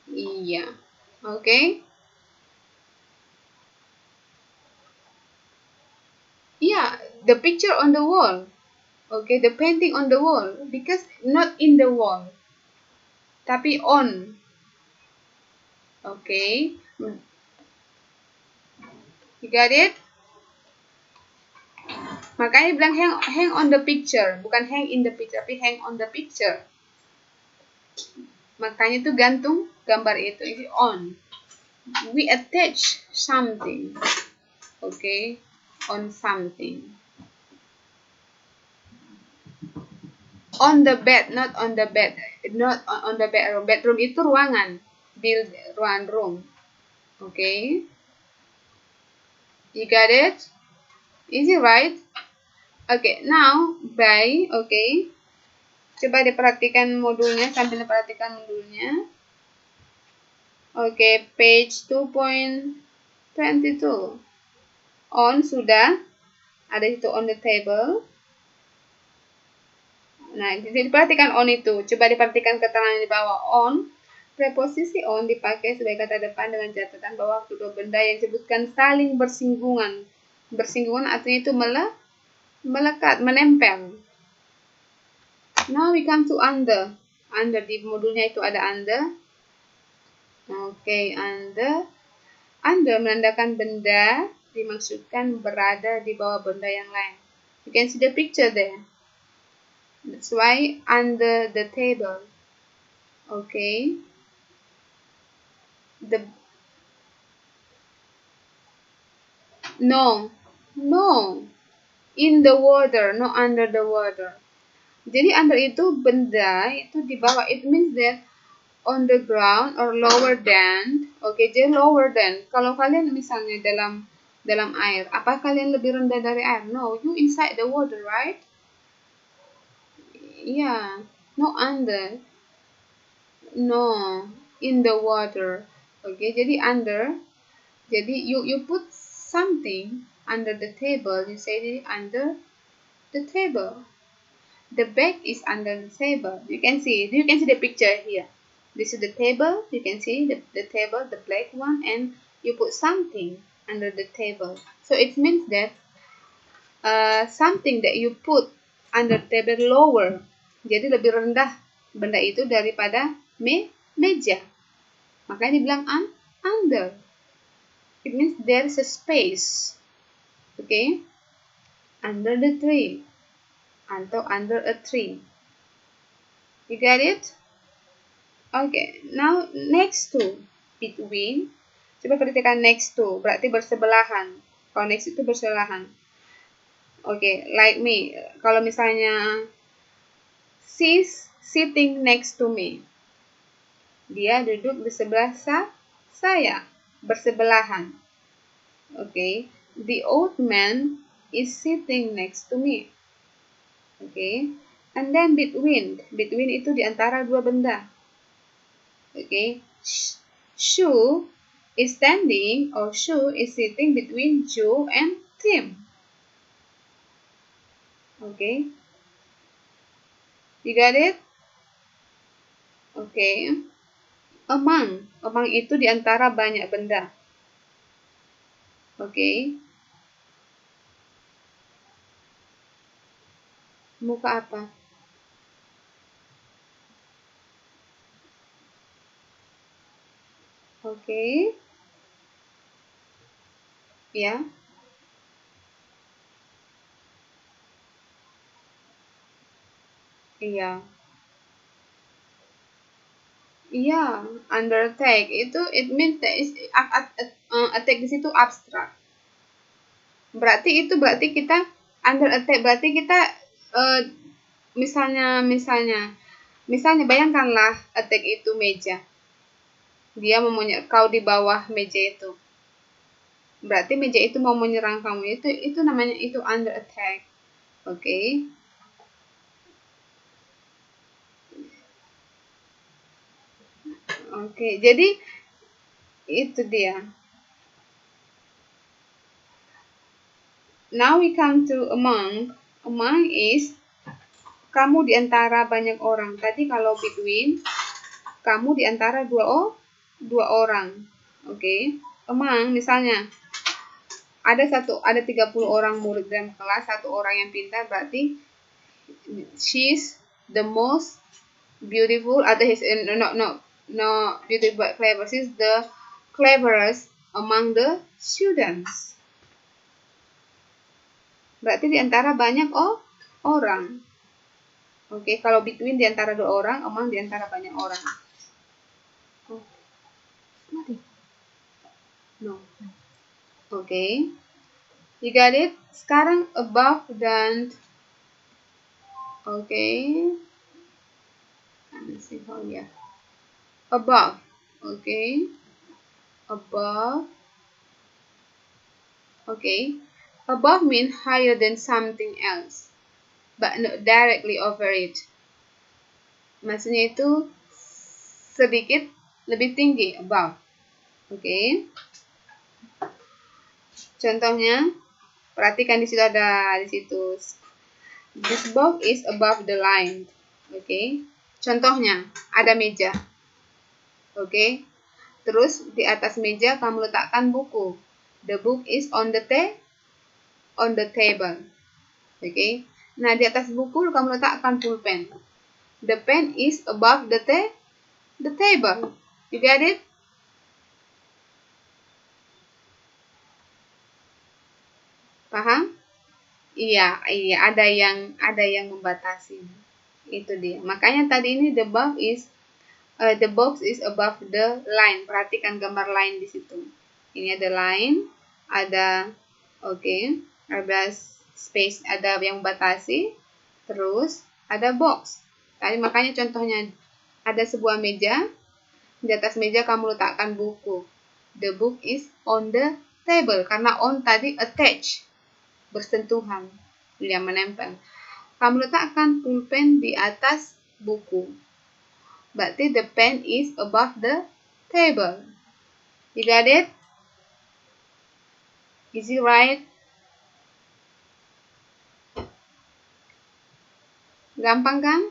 Iya, okay. Yeah, the picture on the wall. Okay, the painting on the wall, because not in the wall, tapi on. Okay, you got it? Makanya bilang hang on the picture, bukan hang in the picture, tapi hang on the picture. Makanya itu gantung gambar itu on. We attach something, okay, on something. On the bed, not on the bed, not on the bedroom. Bedroom itu ruangan, ruangan room. Okay, you got it? Easy, right? Okay, now by, okay, coba diperhatikan modulnya sambil diperhatikan modulnya. Okay, page 2.22. On sudah ada itu on the table. Nah, diperhatikan on itu. Coba diperhatikan keterangan di bawah. On, preposisi on dipakai sebagai kata depan dengan catatan bahwa kedua benda yang disebutkan saling bersinggungan. Bersinggungan artinya itu melekat, menempel. Now we come to under. Under di modulnya itu ada under. Okay, under. Under menandakan benda dimaksudkan berada di bawah benda yang lain. You can see the picture there. That's why under the table. Okay. No. In the water, no under the water. Jadi under itu benda itu di bawah. It means that on the ground or lower than. Okay, jadi lower than. Kalau kalian misalnya dalam air, apa kalian lebih rendah dari air? No, you inside the water, right? Yeah, no under. No, in the water. Okay, jadi under. Jadi you put something under the table. You say under the table. The bag is under the table. You can see the picture here. This is the table. You can see the table, the black one, and you put something under the table. So it means that something that you put under the table lower. Jadi lebih rendah benda itu daripada meja. Makanya dibilang under. It means there is a space. Okay? Under the tree. Atau under a tree. You get it? Okay, now next to, between. Coba perhatikan next to, berarti bersebelahan. Kalau next itu bersebelahan. Okay, like me. Kalau misalnya she's sitting next to me. Dia duduk di sebelah saya. Bersebelahan. Okay, the old man is sitting next to me. Okay, and then between itu di antara dua benda. Okay, Sue is standing or Sue is sitting between Joe and Tim. Okay, you got it? Okay, among itu di antara banyak benda. Okay. Muka apa? Okay. Ya. Iya. Iya, under attack itu it means that is attack di situ abstrak. Berarti kita under attack berarti kita misalnya bayangkanlah attack itu meja. Dia mau kau di bawah meja itu. Berarti meja itu mau menyerang kamu. Itu namanya itu under attack. Okay? Oke, jadi itu dia. Now we come to among. Among is kamu di antara banyak orang. Tadi kalau between, kamu di antara dua orang. Oke. Among misalnya ada 30 orang murid dalam kelas, satu orang yang pintar, berarti she's the most beautiful, atau no beautiful but clever. She's the cleverest among the students. Berarti di antara banyak orang. Oke, kalau between di antara dua orang, among di antara banyak orang. Oh, mati. No. Oke. You got it? Sekarang above dan let me see how ya. Above. Above. Above means higher than something else, but not directly over it. Maksudnya itu sedikit lebih tinggi, above. Contohnya, perhatikan di situ. This box is above the line. Contohnya, ada meja. Terus di atas meja kamu letakkan buku. The book is on the table. Nah, di atas buku kamu letakkan pulpen. The pen is above the table. You get it? Paham? Iya, ada yang membatasi. Itu dia. Makanya tadi ini the box is above the line. Perhatikan gambar line di situ. Ini ada line, ada ada space, ada yang membatasi, terus ada box. Tadi makanya contohnya ada sebuah meja, di atas meja kamu letakkan buku. The book is on the table, karena on tadi attach, bersentuhan, yang menempel. Kamu letakkan pulpen di atas buku. Berarti the pen is above the table. You got it? Is it right? Gampang kan?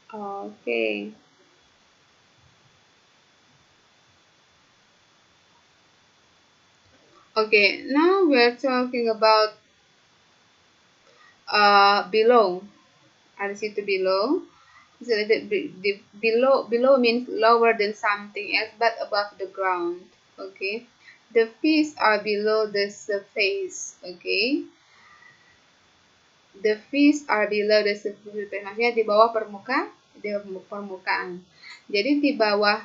Okay. Okay, now we're talking about below. Ada situ below. So the below means lower than something else but above the ground. Okay. The fish are below the surface. Okay. The fish are below the surface. Maksudnya di bawah permukaan. Jadi di bawah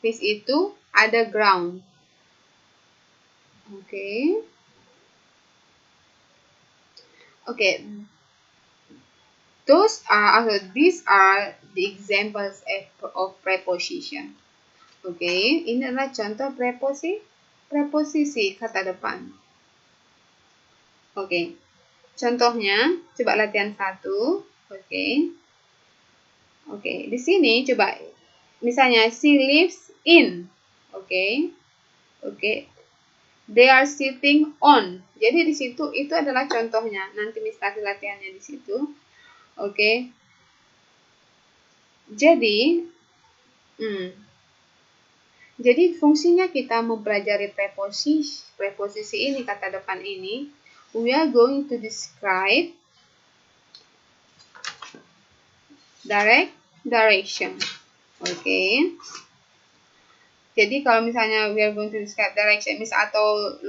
fish itu ada ground. Okay. These are the examples of preposition. Ini adalah contoh preposisi kata depan. Contohnya, coba latihan 1. Di sini coba, misalnya she lives in. They are sitting on. Jadi di situ itu adalah contohnya. Nanti misalnya latihannya di situ. Jadi fungsinya kita mempelajari preposisi ini, kata depan ini. We are going to describe direction. Jadi kalau misalnya we are going to describe direction, atau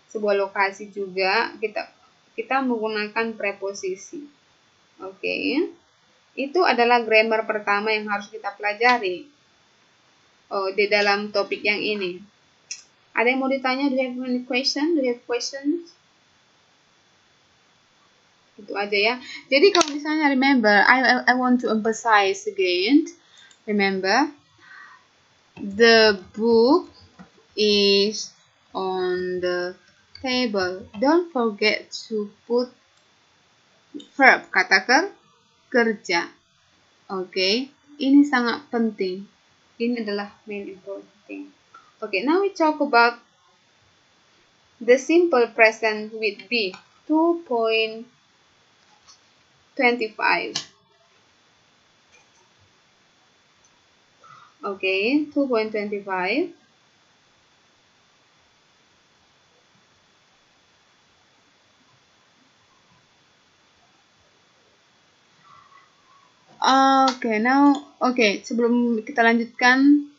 sebuah lokasi juga, kita menggunakan preposisi. Itu adalah grammar pertama yang harus kita pelajari di dalam topik yang ini. Ada yang mau ditanya? Do you have any question? Do you have questions? Itu aja ya. Jadi kalau misalnya remember, I want to emphasize again. Remember, the book is on the table. Don't forget to put verb, kata kerja. Oke, ini sangat penting. Ini adalah main important thing. Okay, now we talk about the simple present with be. 2.25. Okay, 2.25. Sebelum kita lanjutkan,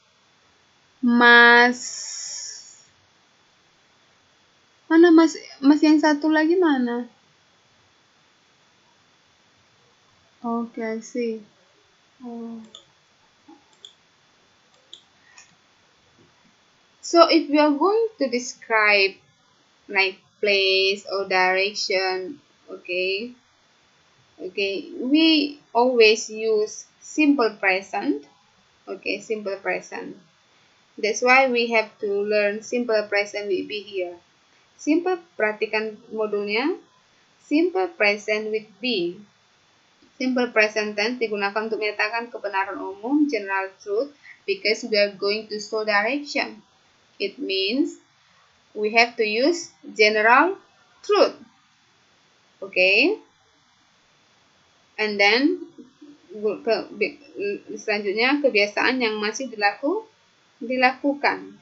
mana Mas yang satu lagi mana? Okay, I see. So if we are going to describe like place or direction, okay, we always use simple present. Okay, simple present. That's why we have to learn simple present with be here. Simple, perhatikan modulnya. Simple present with be. Simple present tense digunakan untuk menyatakan kebenaran umum, general truth, because we are going to show direction. It means we have to use general truth. Okay? And then selanjutnya kebiasaan yang masih dilakukan.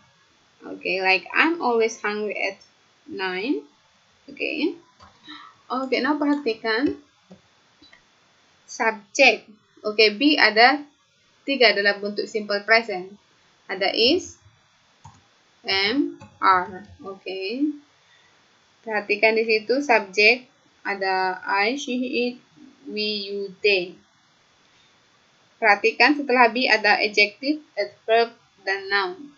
Okay, like I'm always hungry at 9. Okay. Okay, now perhatikan subject. Okay, be ada 3 dalam bentuk simple present. Ada is, am, are. Okay. Perhatikan di situ subject ada I, she, it, we, you, they. Perhatikan setelah be ada adjective, adverb, dan noun.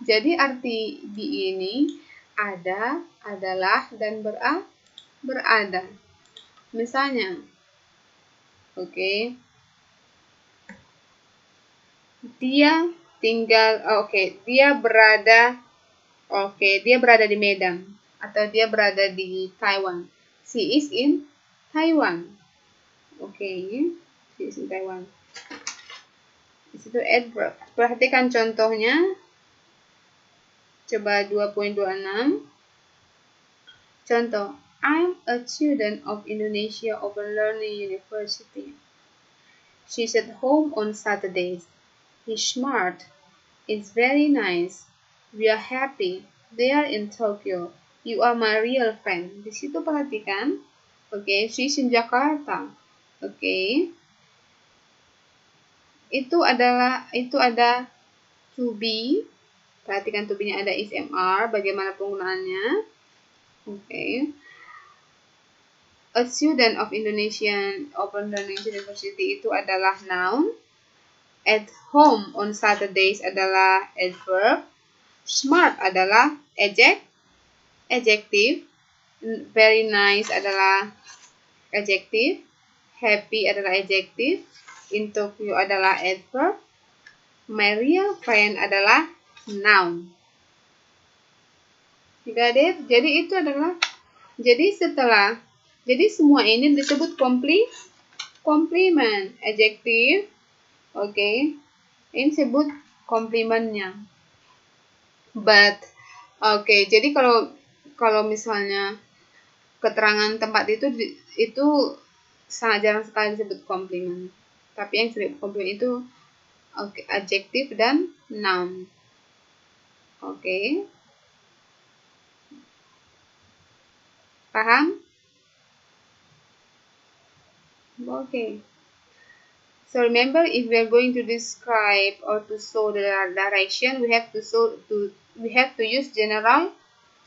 Jadi arti be ini ada, adalah, dan berada. Misalnya, dia tinggal, dia berada di Medan atau dia berada di Taiwan. She is in Taiwan. She is in Taiwan. Di situ adverb. Perhatikan contohnya. Coba 2.26. Contoh, I'm a student of Indonesia Open Learning University. She's at home on Saturdays. He's smart. It's very nice. We are happy. They are in Tokyo. You are my real friend. Di situ perhatikan. She's in Jakarta. Itu ada to be. Perhatikan to be-nya ada is, am, are. Bagaimana penggunaannya? A student of Indonesian Open Learning University itu adalah noun. At home on Saturdays adalah adverb. Smart adalah adjective. Very nice adalah adjective. Happy adalah adjective. In Tokyo adalah adverb. My real friend adalah noun. Jadi itu adalah jadi semua ini disebut complement adjective. Ini disebut komplimennya. But jadi kalau misalnya keterangan tempat itu sangat jarang sekali disebut komplimen. Tapi yang disebut komplimen itu adjective dan noun. Paham? So remember, if we are going to describe or to show the direction, we have to use general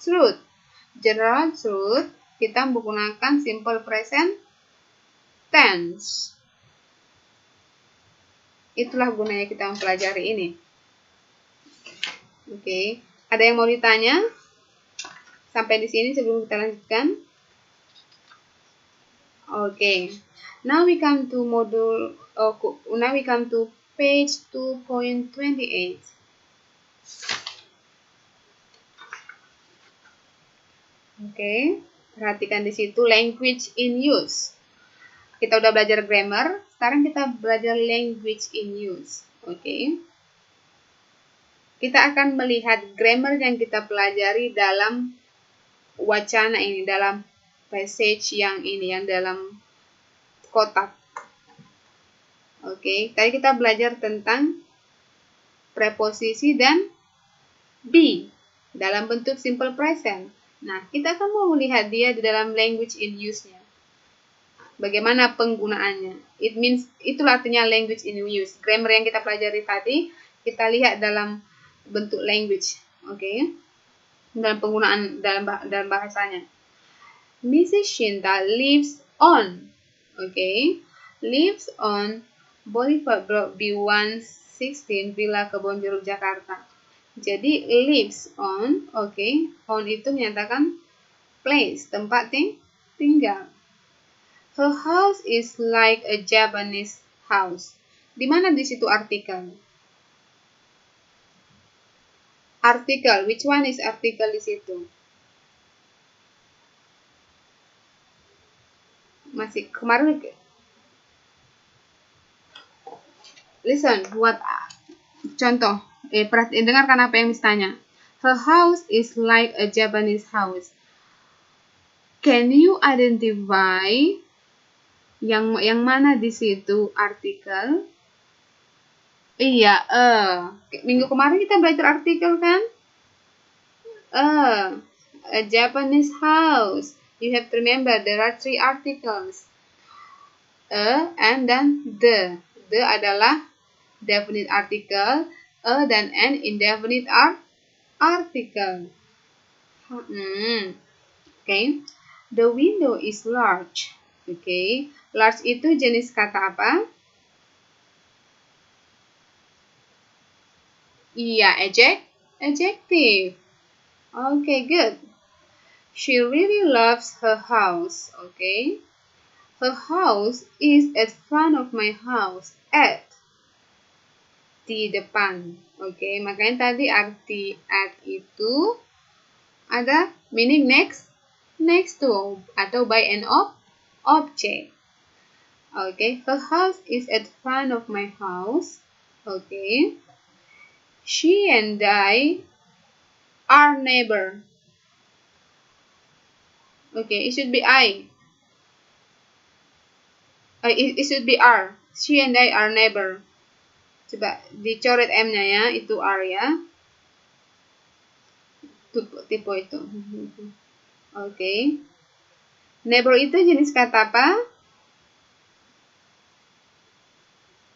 truth. General truth kita menggunakan simple present tense. Itulah gunanya kita mempelajari ini. Ada yang mau ditanya? Sampai di sini sebelum kita lanjutkan. Now we come to page 2.28. Perhatikan di situ language in use. Kita udah belajar grammar, sekarang kita belajar language in use. Oke. Kita akan melihat grammar yang kita pelajari dalam wacana ini, dalam passage yang ini, yang dalam kotak. Oke, tadi kita belajar tentang preposisi dan be dalam bentuk simple present. Nah, kita akan mau melihat dia di dalam language in use-nya. Bagaimana penggunaannya? It means, itulah artinya language in use. Grammar yang kita pelajari tadi, kita lihat dalam bentuk language. Oke. Dalam penggunaan dalam bahasanya. Mrs. Shinta lives on. Oke. Lives on Bolivar Block B116 Villa Kebon Jeruk Jakarta. Jadi lives on, oke. On itu menyatakan place, tempat tinggal. Her house is like a Japanese house. Di mana di situ artikel? Artikel, which one is artikel di situ? Masih kemarin. Listen, buat contoh. Dengarkan apa yang ditanya. Her house is like a Japanese house. Can you identify yang mana di situ artikel? Iya, minggu kemarin kita belajar artikel kan? A Japanese house. You have to remember there are 3 articles. And then the. The adalah definite article. Dan an indefinite article. Okay. The window is large. Okay. Large itu jenis kata apa? Iya, adjective. Okay, good. She really loves her house. Okay. Her house is at front of my house. At. Di depan. Okay. Makanya tadi arti at itu ada meaning next to atau by an object. Okay, her house is at front of my house. Okay, she and I are neighbor. Okay, it should be I. It should be R. She and I are neighbor. Coba dicoret M-nya ya, itu R ya. Tipe itu. Okay. Neighbor itu jenis kata apa?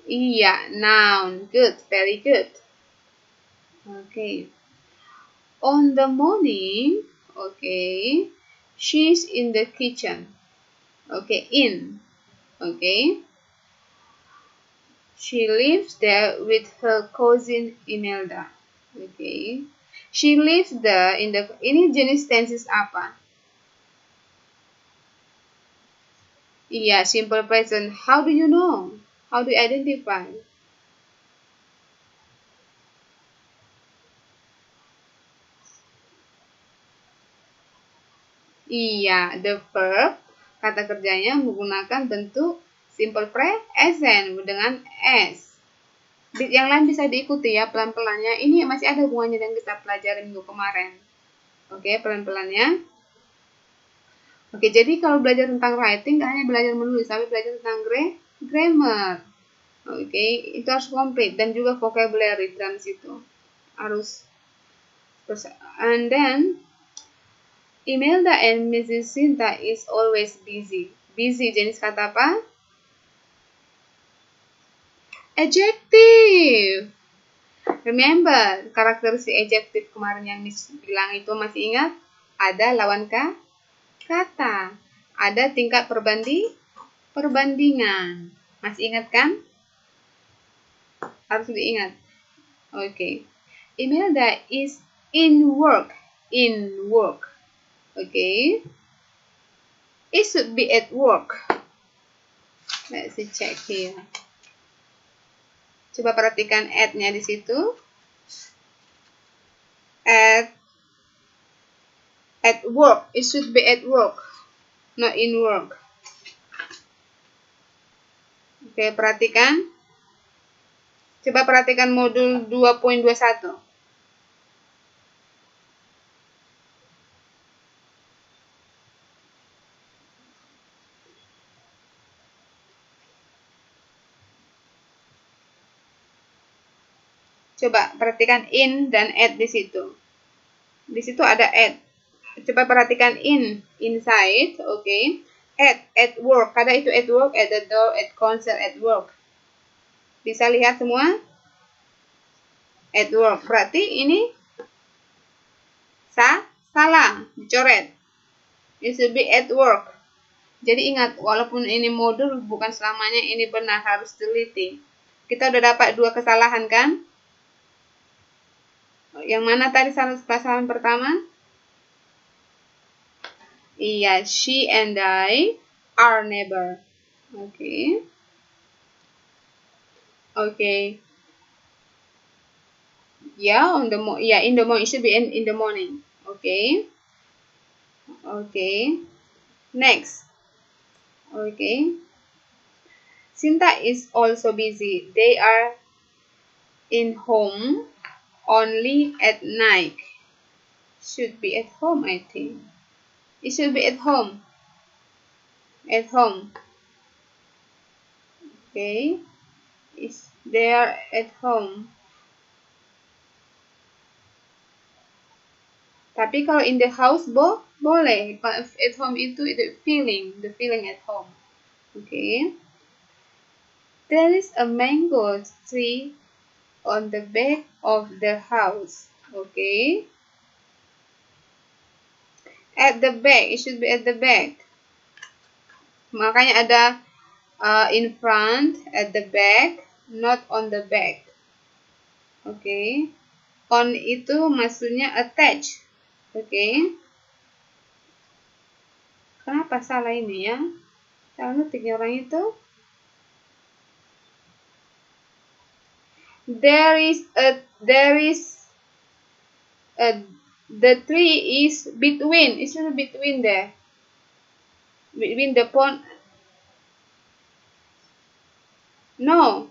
Iya, noun. Good, very good. Okay. On the morning, okay, she's in the kitchen. Okay, in. Okay. She lives there with her cousin Imelda. Okay. She lives there in the. Ini jenis tenses apa? Iya, simple present. How do you know? How do you identify? Iya, the verb, kata kerjanya menggunakan bentuk simple present dengan S. Yang lain bisa diikuti ya pelan-pelannya. Ini masih ada hubungannya dengan kita pelajari minggu kemarin. Oke, pelan-pelannya. Oke, jadi kalau belajar tentang writing, gak hanya belajar menulis, tapi belajar tentang grammar. Oke, itu harus komplit dan juga vocabulary dalam situ harus. And then Imelda and Mrs. Sinta is always busy. Busy jenis kata apa? Adjective. Remember, karakteristik adjective kemarin yang Miss bilang itu masih ingat? Ada lawan kata. Ada tingkat perbandingan. Masih ingat kan? Harus diingat. Okay. Imelda is in work. In work. Okay. It should be at work. Let's check here. Coba perhatikan at-nya di situ. At work. It should be at work. Not in work. Oke, perhatikan. Coba perhatikan modul 2.21. Coba perhatikan in dan at di situ. Di situ ada at. Coba perhatikan inside, oke. At work. Kada itu at work, at the door, at concert, at work. Bisa lihat semua? At work. Berarti ini salah, dicoret. It should be at work. Jadi ingat, walaupun ini modul, bukan selamanya ini benar, harus teliti. Kita udah dapat 2 kesalahan kan? Yang mana tadi kesalahan pertama? Iya, she and I are neighbor. Okay. Okay. Yeah, in the morning. It should be in the morning. Okay. Okay. Next. Okay. Sinta is also busy. They are in home only at night. Should be at home, I think. It should be at home. At home. Okay. They are at home. Tapi kalau in the house boleh. Kalau at home itu the feeling at home. Okay. There is a mango tree on the back of the house. Okay. At the back, it should be at the back. Makanya ada in front, at the back, not on the back. Okay. On itu maksudnya attach. Okay. Kenapa salah ini ya? Salah ngetiknya orang itu. The tree is between. It's between there. Between the pond. No,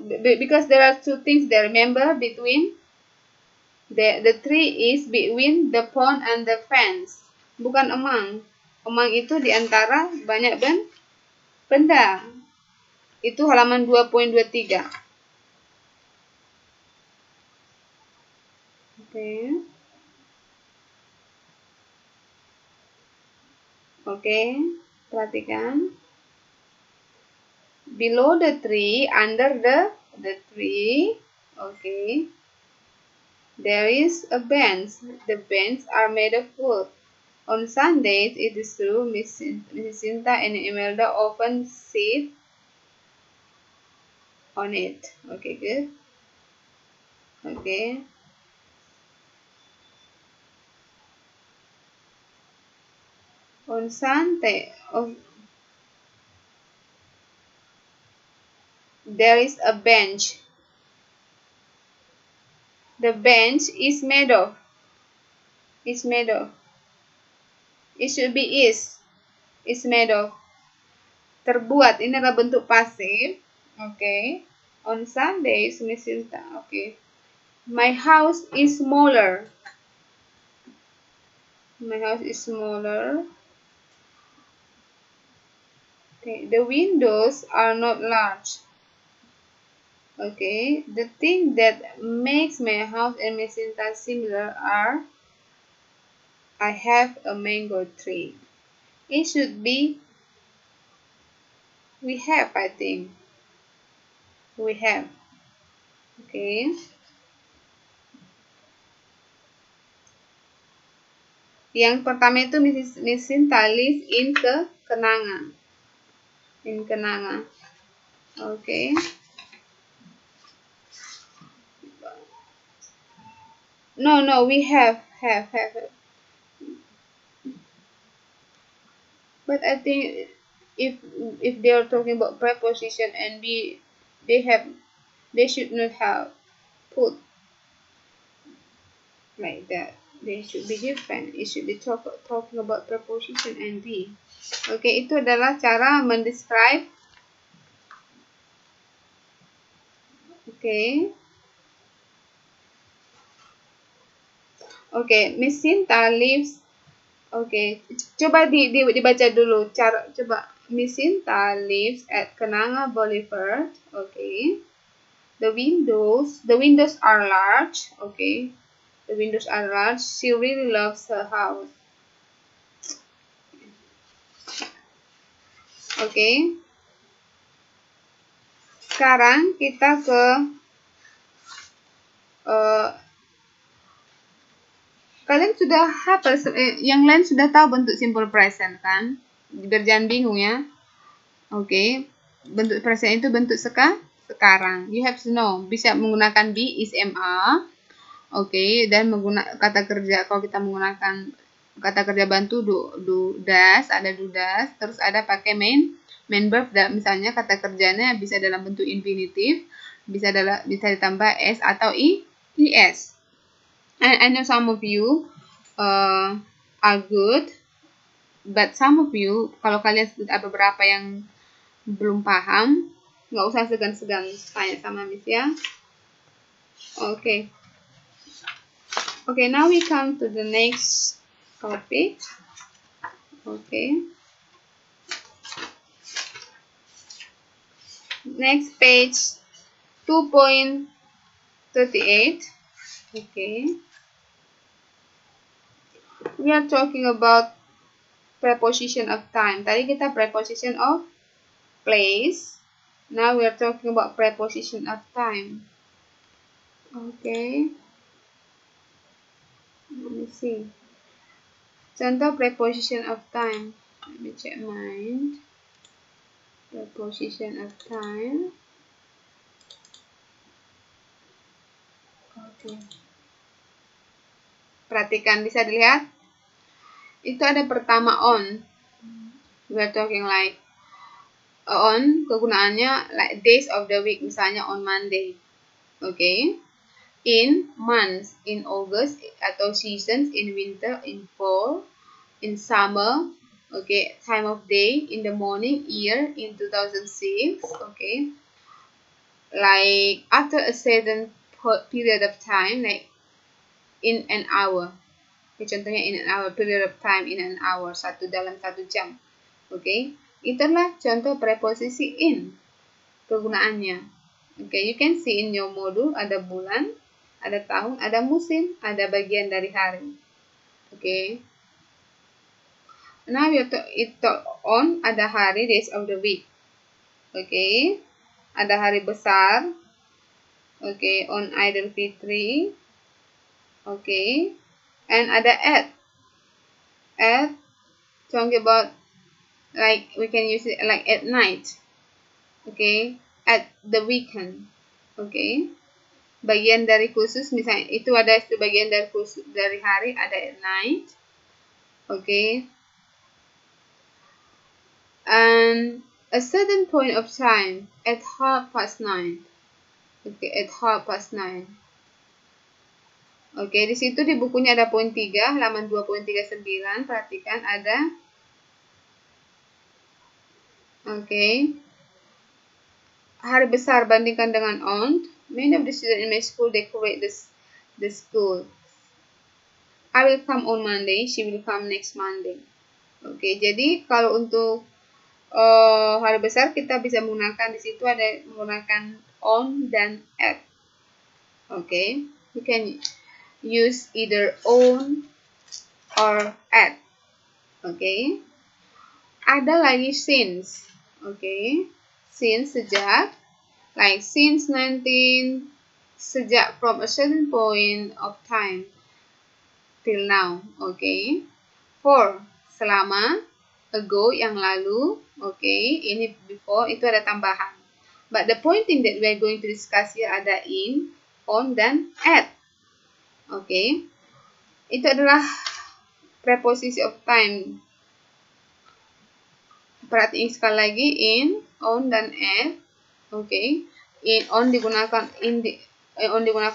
because there are 2 things there. Remember, between the tree is between the pond and the fence. Bukan among. Among itu diantara banyak benda. Itu halaman 2.23. Oke, perhatikan. Below the tree, under the tree, okay, there is a bench. The bench are made of wood. On Sundays, it is true, Mrs. Sinta and Imelda often sit on it. Okay, good. Okay. On Sunday, there is a bench. The bench is made of. It should be is made of. Terbuat. Ini adalah bentuk pasif. Okay. On Sundays, Miss Sinta. Okay. My house is smaller. My house is smaller. Okay. The windows are not large. Okay. The thing that makes my house and Miss Sinta similar are I have a mango tree. It should be we have, I think. We have. Okay. Yang pertama itu Miss Sinta live in Kenanga. In Kenanga. Okay. No, we have. But I think if they are talking about preposition and they should not have put like that. They should be different. It should be talking about preposition and be. Okay, itu adalah cara mendescribe Oke, Miss Sinta lives. Oke, coba dibaca dulu. Coba Miss Sinta lives at Kenanga Boulevard. Oke. The windows are large. Okay. The windows are large. She really loves her house. Okay. Sekarang kita ke kalian sudah hafal, yang lain sudah tahu bentuk simple present kan? Biar jangan bingung ya. Oke. Bentuk present itu bentuk sekarang. You have to know. Bisa menggunakan be, is, am, are. Oke, dan menggunakan kata kerja. Kalau kita menggunakan kata kerja bantu do das, ada do das, terus ada pakai main verb. Misalnya kata kerjanya bisa dalam bentuk infinitif, bisa ditambah s atau es. And I know some of you are good, but some of you, kalau kalian ada beberapa yang belum paham, nggak usah segan-segan tanya sama Miss ya. Oke. Okay, now we come to the next topic. Okay. Next page 2.38. Okay. We are talking about preposition of time. Tadi kita preposition of place. Now we are talking about preposition of time. Okay. Let me see. Contoh preposition of time. Let me check mine. Preposition of time. Okay. Perhatikan, bisa dilihat. Itu ada pertama on. We are talking like on, kegunaannya like days of the week, misalnya on Monday. Okay. In months, in August, atau seasons, in winter, in fall, in summer, okay, time of day, in the morning, year, in 2006, okay, like after a certain period of time, like in an hour, okay, contohnya in an hour, period of time, in an hour, dalam 1 jam, okay, itulah contoh preposisi in, kegunaannya, okay, you can see in your module ada bulan, ada tahun, ada musim, ada bagian dari hari. Okay. Now itu on, ada hari, days of the week. Okay. Ada hari besar. Okay. On Idul Fitri. Okay. And ada at. At, talking about, like, we can use it like at night. Okay. At the weekend. Okay. Bagian dari khusus, misalnya itu ada bagian dari khusus dari hari, ada at night. Okay. And a certain point of time, at 9:30. Okay, at 9:30. Okay, di situ di bukunya ada poin 3, halaman 2.39. Perhatikan ada. Okay. Hari besar bandingkan dengan on. Many of the students in my school decorate the school. I will come on Monday. She will come next Monday. Oke, jadi kalau untuk hari besar kita bisa menggunakan, di situ ada menggunakan on dan at. Oke, you can use either on or at. Oke, ada lagi since. Oke, since sejak. Like since 19, sejak from a certain point of time till now, okay. For, selama, ago, yang lalu, okay. Ini before, itu ada tambahan. But the pointing that we are going to discuss here ada in, on, dan at. Okay. Itu adalah preposisi of time. Perhatiin sekali lagi, in, on, dan at. Okay. On digunakan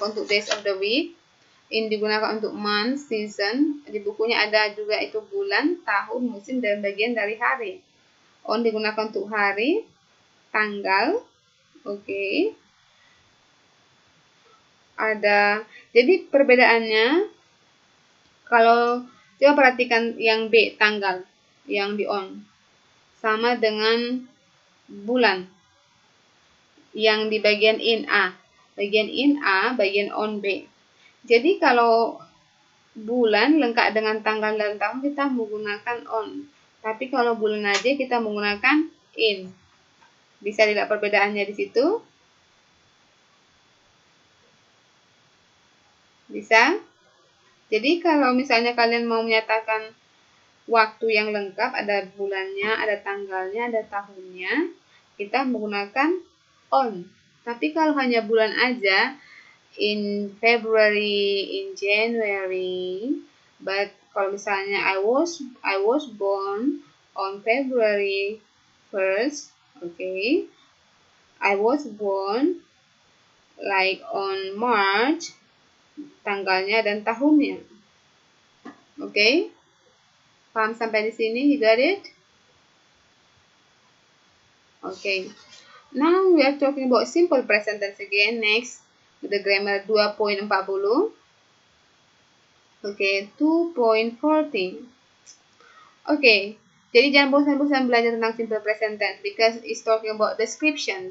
untuk days of the week. In digunakan untuk month, season. Di bukunya ada juga itu bulan, tahun, musim, dan bagian dari hari. On digunakan untuk hari, tanggal. Okay. Jadi perbedaannya, kalau coba perhatikan yang B, tanggal yang di on, sama dengan bulan yang di bagian in A. Bagian in A, bagian on B. Jadi kalau bulan lengkap dengan tanggal dan tahun kita menggunakan on. Tapi kalau bulan aja kita menggunakan in. Bisa dilihat perbedaannya di situ? Bisa? Jadi kalau misalnya kalian mau menyatakan waktu yang lengkap, ada bulannya, ada tanggalnya, ada tahunnya, kita menggunakan on. Tapi kalau hanya bulan aja, in February, in January, but kalau misalnya I was born on February 1st, okay, I was born like on March, tanggalnya dan tahunnya. Okay? Paham sampai di sini? You got it? Okay. Now we are talking about simple present tense again. Next, the grammar 2.40. Okay, 2.14. Okay. Jadi jangan bosan-bosan belajar tentang simple present tense because it's talking about description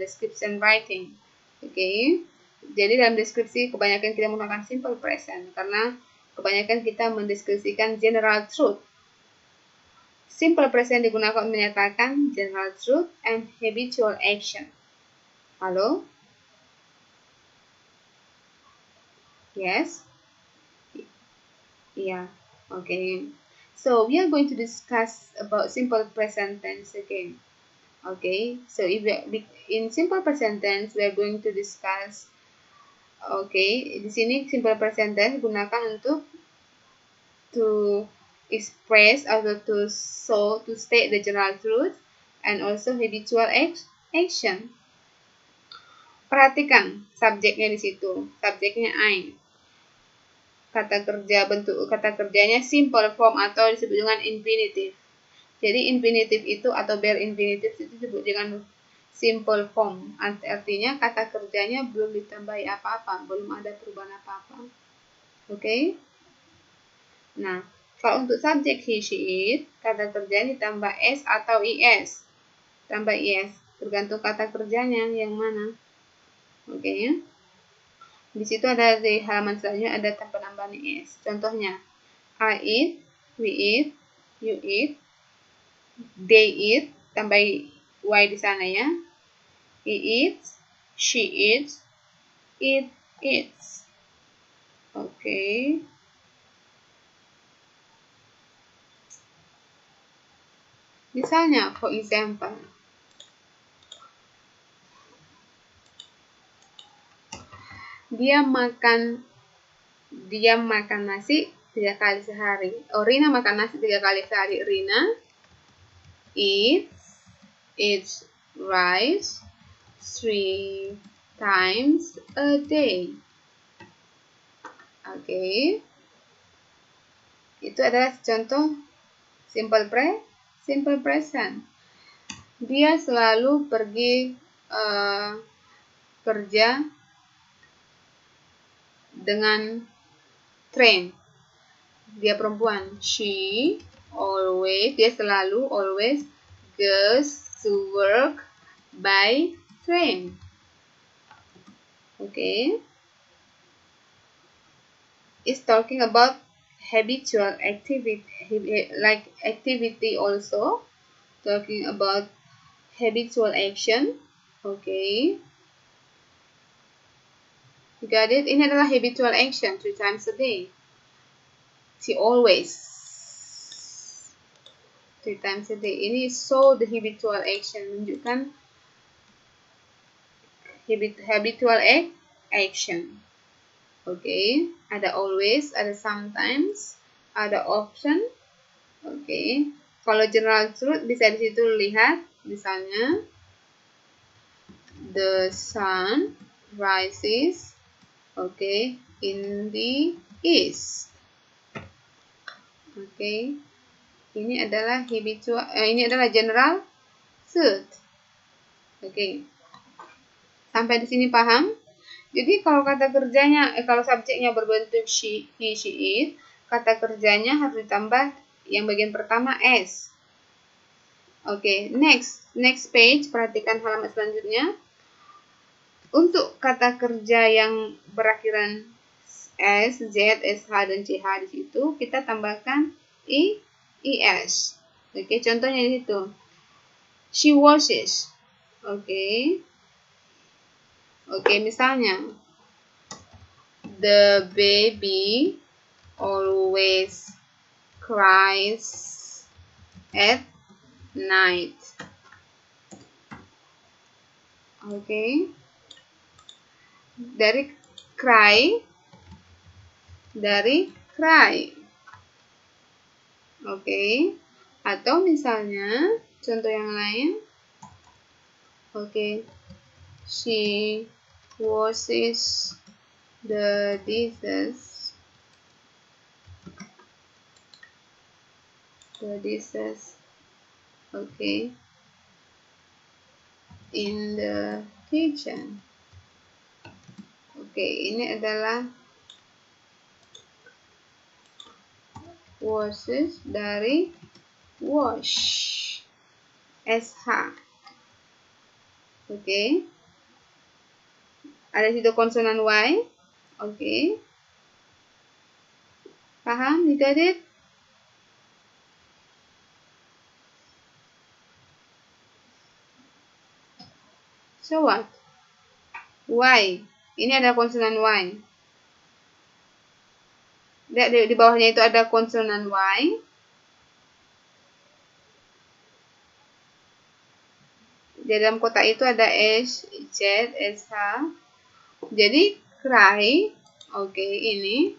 writing. Okay. Jadi dalam deskripsi kebanyakan kita menggunakan simple present karena kebanyakan kita mendeskripsikan general truth. Simple present digunakan untuk menyatakan general truth and habitual action. Halo? Yes? Yeah. Okay. So we are going to discuss about simple present tense again. Okay. So if in simple present tense we are going to discuss. Okay, di sini simple present tense gunakan untuk to express atau to state the general truth and also habitual action. Perhatikan subjeknya di situ. Subjeknya I. Bentuk kata kerjanya simple form atau disebut dengan infinitive. Jadi infinitive itu atau bare infinitive itu disebut dengan simple form. Artinya kata kerjanya belum ditambahi apa-apa, belum ada perubahan apa-apa. Oke? Nah, kalau untuk subjek he, she, it, kata kerjanya ditambah s atau is. Tambah is, tergantung kata kerjanya yang mana. Oke ya? Di situ ada di halaman selanjutnya ada penambahan is. Contohnya, I eat, we eat, you eat, they eat, tambah y di sana ya. He eats, she eats, it eats. Oke. Misalnya, for example, dia makan nasi 3 kali sehari. Rina makan nasi 3 kali sehari. Rina eats rice 3 times a day. Oke. Itu adalah contoh simple present. Dia selalu pergi kerja dengan train. Dia perempuan. Dia selalu always goes to work by train. Okay. It's talking about habitual activity, like activity also. Talking about habitual action. Okay. You got it? Ini adalah habitual action 3 times a day. She always 3 times a day. Ini so the habitual action menunjukkan habitual action. Okay. Ada always, ada sometimes, ada option. Okay. Kalau general truth bisa di situ lihat misalnya the sun rises, okay, in the east. Okay. Ini adalah general truth. Okay. Sampai di sini paham? Jadi kalau kata kerjanya, kalau subjeknya berbentuk she, he, she, it, kata kerjanya harus ditambah yang bagian pertama s. Oke, next page, perhatikan halaman selanjutnya. Untuk kata kerja yang berakhiran s, z, sh, dan ch di situ, kita tambahkan i, es. Oke, contohnya di situ. She washes. Oke, misalnya, the baby always cries at night. Oke. Dari cry. Oke. Atau misalnya contoh yang lain. Oke. She washes the dishes. Okay. In the kitchen. Oke, ini adalah washes dari wash. SH. Oke. Ada situ konsonan Y. Oke. Paham? You got it? So what? Y. Ini ada konsonan Y. Di bawahnya itu ada konsonan Y. Di dalam kotak itu ada S, Z, SH. Jadi cry. Oke, ini.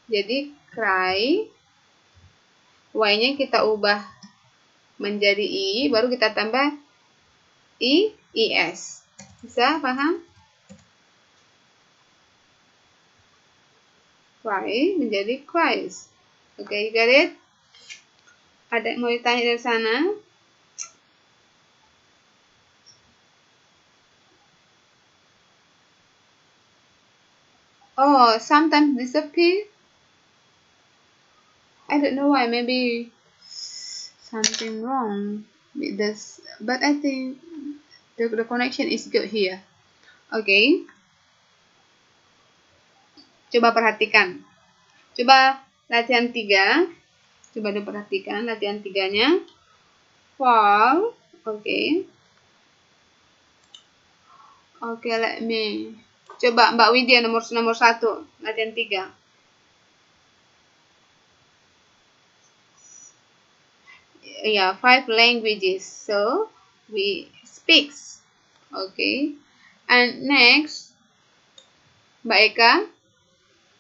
Jadi cry. Y-nya kita ubah menjadi I. Baru kita tambah I, es. Bisa paham? Cry menjadi cries. Oke, you got it? Ada yang mau ditanya dari sana? Oh, sometimes disappear. I don't know why. Maybe something wrong with this. But I think the connection is good here. Okay. Coba perhatikan. Coba latihan 3. Coba diperhatikan latihan 3-nya. Fall. Oke. Oke, let me. Coba Mbak Widya nomor 1, latihan 3. Yeah, 5 languages. So, we speaks. Okay. And next, Mbak Eka,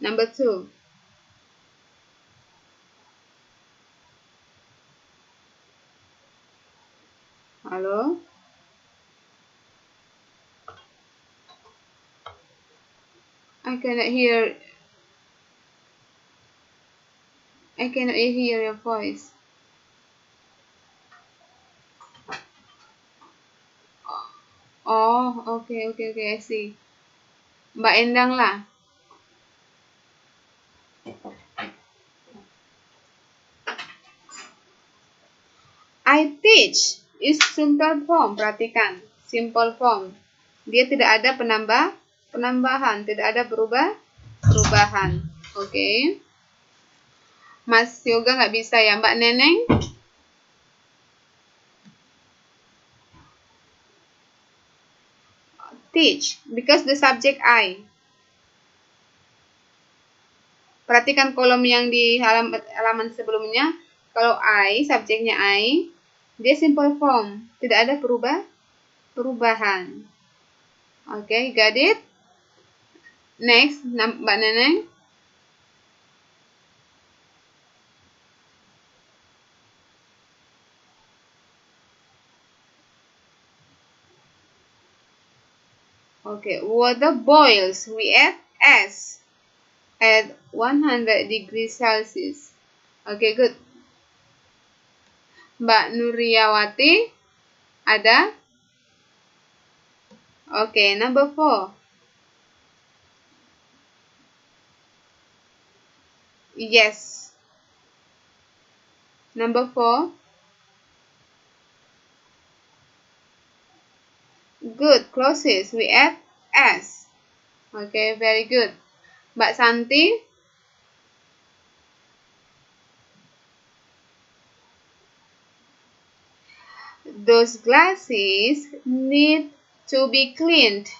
number 2. Halo? I cannot hear your voice. Oh, okay, I see. Mbak Endang lah. I teach is simple form. Perhatikan, simple form. Dia tidak ada penambahan, tidak ada perubahan. Oke. Mas Yoga nggak bisa ya, Mbak Neneng? Teach, because the subject I. Perhatikan kolom yang di halaman sebelumnya. Kalau I, subjeknya I, dia simple form, tidak ada perubahan. Oke, got it? Next, Mbak Neneng. Okay, water boils. We add S at 100 degrees Celsius. Okay, good. Mbak Nuriawati ada? Okay, number 4. Yes. Number 4. Good. Closes. We add S. Okay, very good. Mbak Santi. Those glasses need to be cleaned.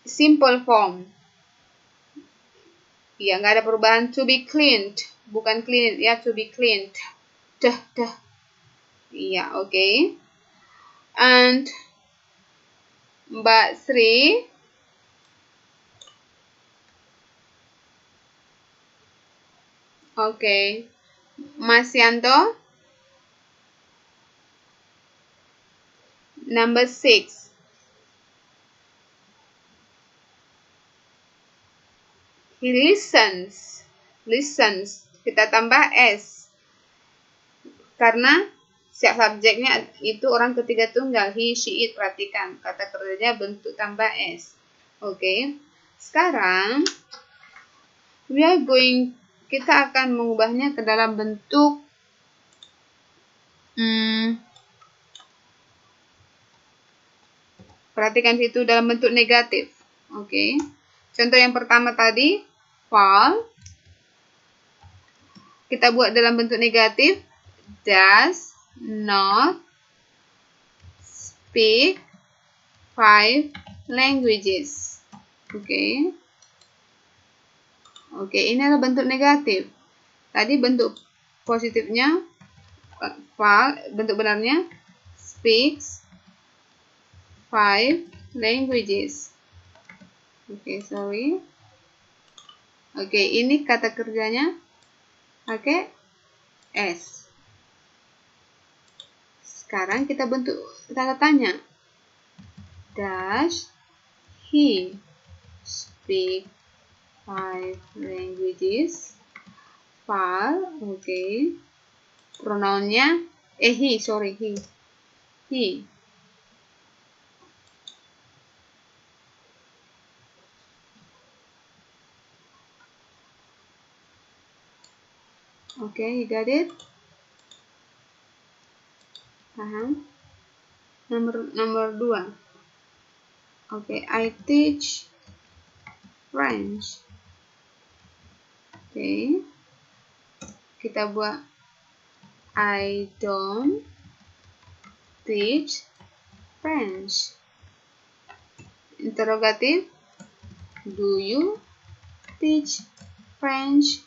Simple form. Ya, nggak ada perubahan. To be cleaned. Bukan clean, ya, to be cleaned. Dah. Iya, okay. And Mbak Sri. Okay. Mas Yanto. Number 6. He listens. Listens. Kita tambah S. Karena subjeknya itu orang ketiga tunggal. He, she, it. Perhatikan. Kata kerjanya bentuk tambah S. Oke. Sekarang kita akan mengubahnya ke dalam bentuk perhatikan situ, dalam bentuk negatif. Oke. Contoh yang pertama tadi, fall. Kita buat dalam bentuk negatif. Does not speak 5 languages. Oke. Oke, ini adalah bentuk negatif. Tadi bentuk positifnya, bentuk benarnya, speaks 5 languages. Oke, sorry. Oke, ini kata kerjanya pakai S. Sekarang kita bentuk tanda tanya. Does he speak 5 languages? Oke. Pronounnya he. He. Okay, you got it? Paham? Nomor 2. Okay, I teach French. Okay. Kita buat I don't teach French. Interrogative. Do you teach French?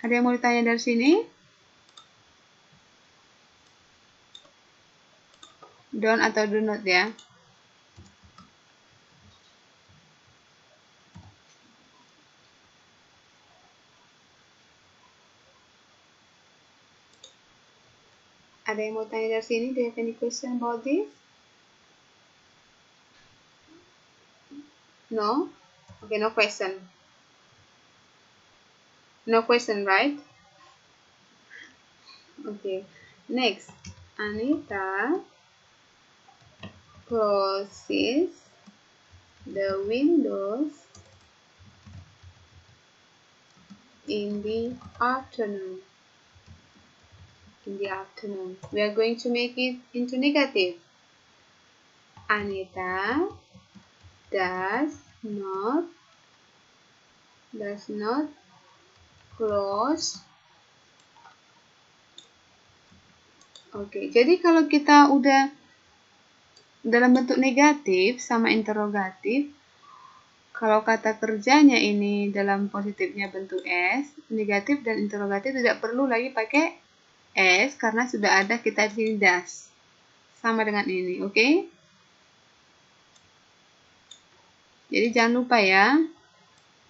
Ada yang mau ditanya dari sini? Don't atau do not ya. Ada yang mau tanya dari sini? Do you have any question about this? No? Okay, no question. No question, right? Okay. Next, Anita closes the windows in the afternoon. We are going to make it into negative. Anita does not close. Oke, jadi kalau kita udah dalam bentuk negatif sama interrogatif, kalau kata kerjanya ini dalam positifnya bentuk S, negatif dan interrogatif tidak perlu lagi pakai S karena sudah ada kita di sini does. Sama dengan ini, oke? Jadi jangan lupa ya,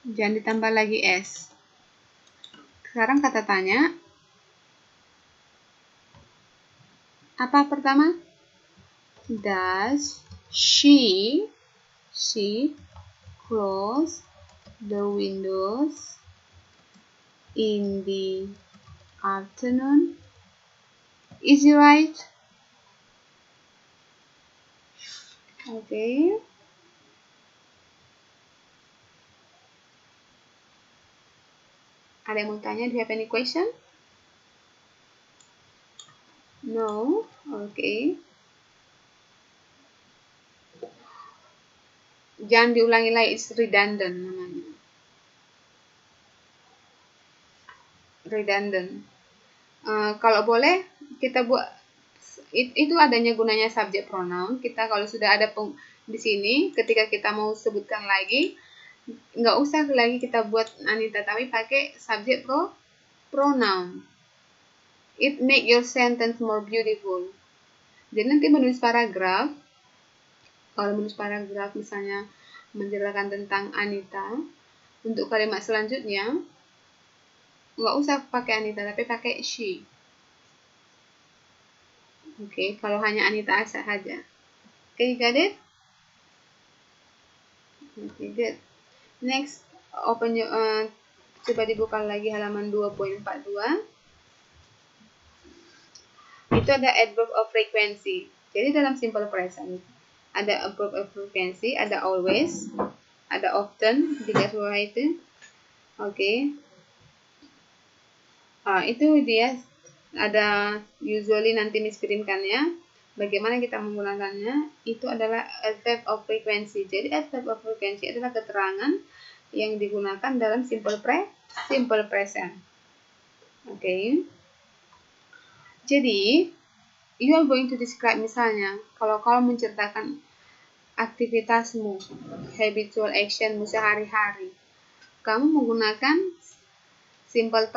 jangan ditambah lagi S. Sekarang kata tanya. Apa pertama? Does she close the windows in the afternoon? Is it right? Oke. Ada yang mau tanya? Do you have any question? No? Oke. Jangan diulangi lagi, it's redundant namanya. Redundant. Kalau boleh kita buat itu adanya gunanya subject pronoun. Kita kalau sudah ada di sini, ketika kita mau sebutkan lagi, nggak usah lagi kita buat Anita, tapi pakai subject pronoun. It make your sentence more beautiful. Jadi nanti menulis paragraf, kalau menulis paragraf misalnya menjelaskan tentang Anita, untuk kalimat selanjutnya nggak usah pakai Anita, tapi pakai she. Oke, kalau hanya Anita saja. Oke, you got it? Okay, good. Next, open your, coba dibuka lagi halaman 2.42. Itu ada adverb of frequency. Jadi dalam simple present ada adverb of frequency, ada always, ada often, digaris bawah itu. Oke. Itu dia ada usually nanti miskirimkannya. Bagaimana kita menggunakannya? Itu adalah adverb of frequency. Jadi adverb of frequency adalah keterangan yang digunakan dalam simple present. Oke. Jadi you are going to describe, misalnya kalau kau menceritakan aktivitasmu, habitual actionmu sehari-hari, kamu menggunakan simple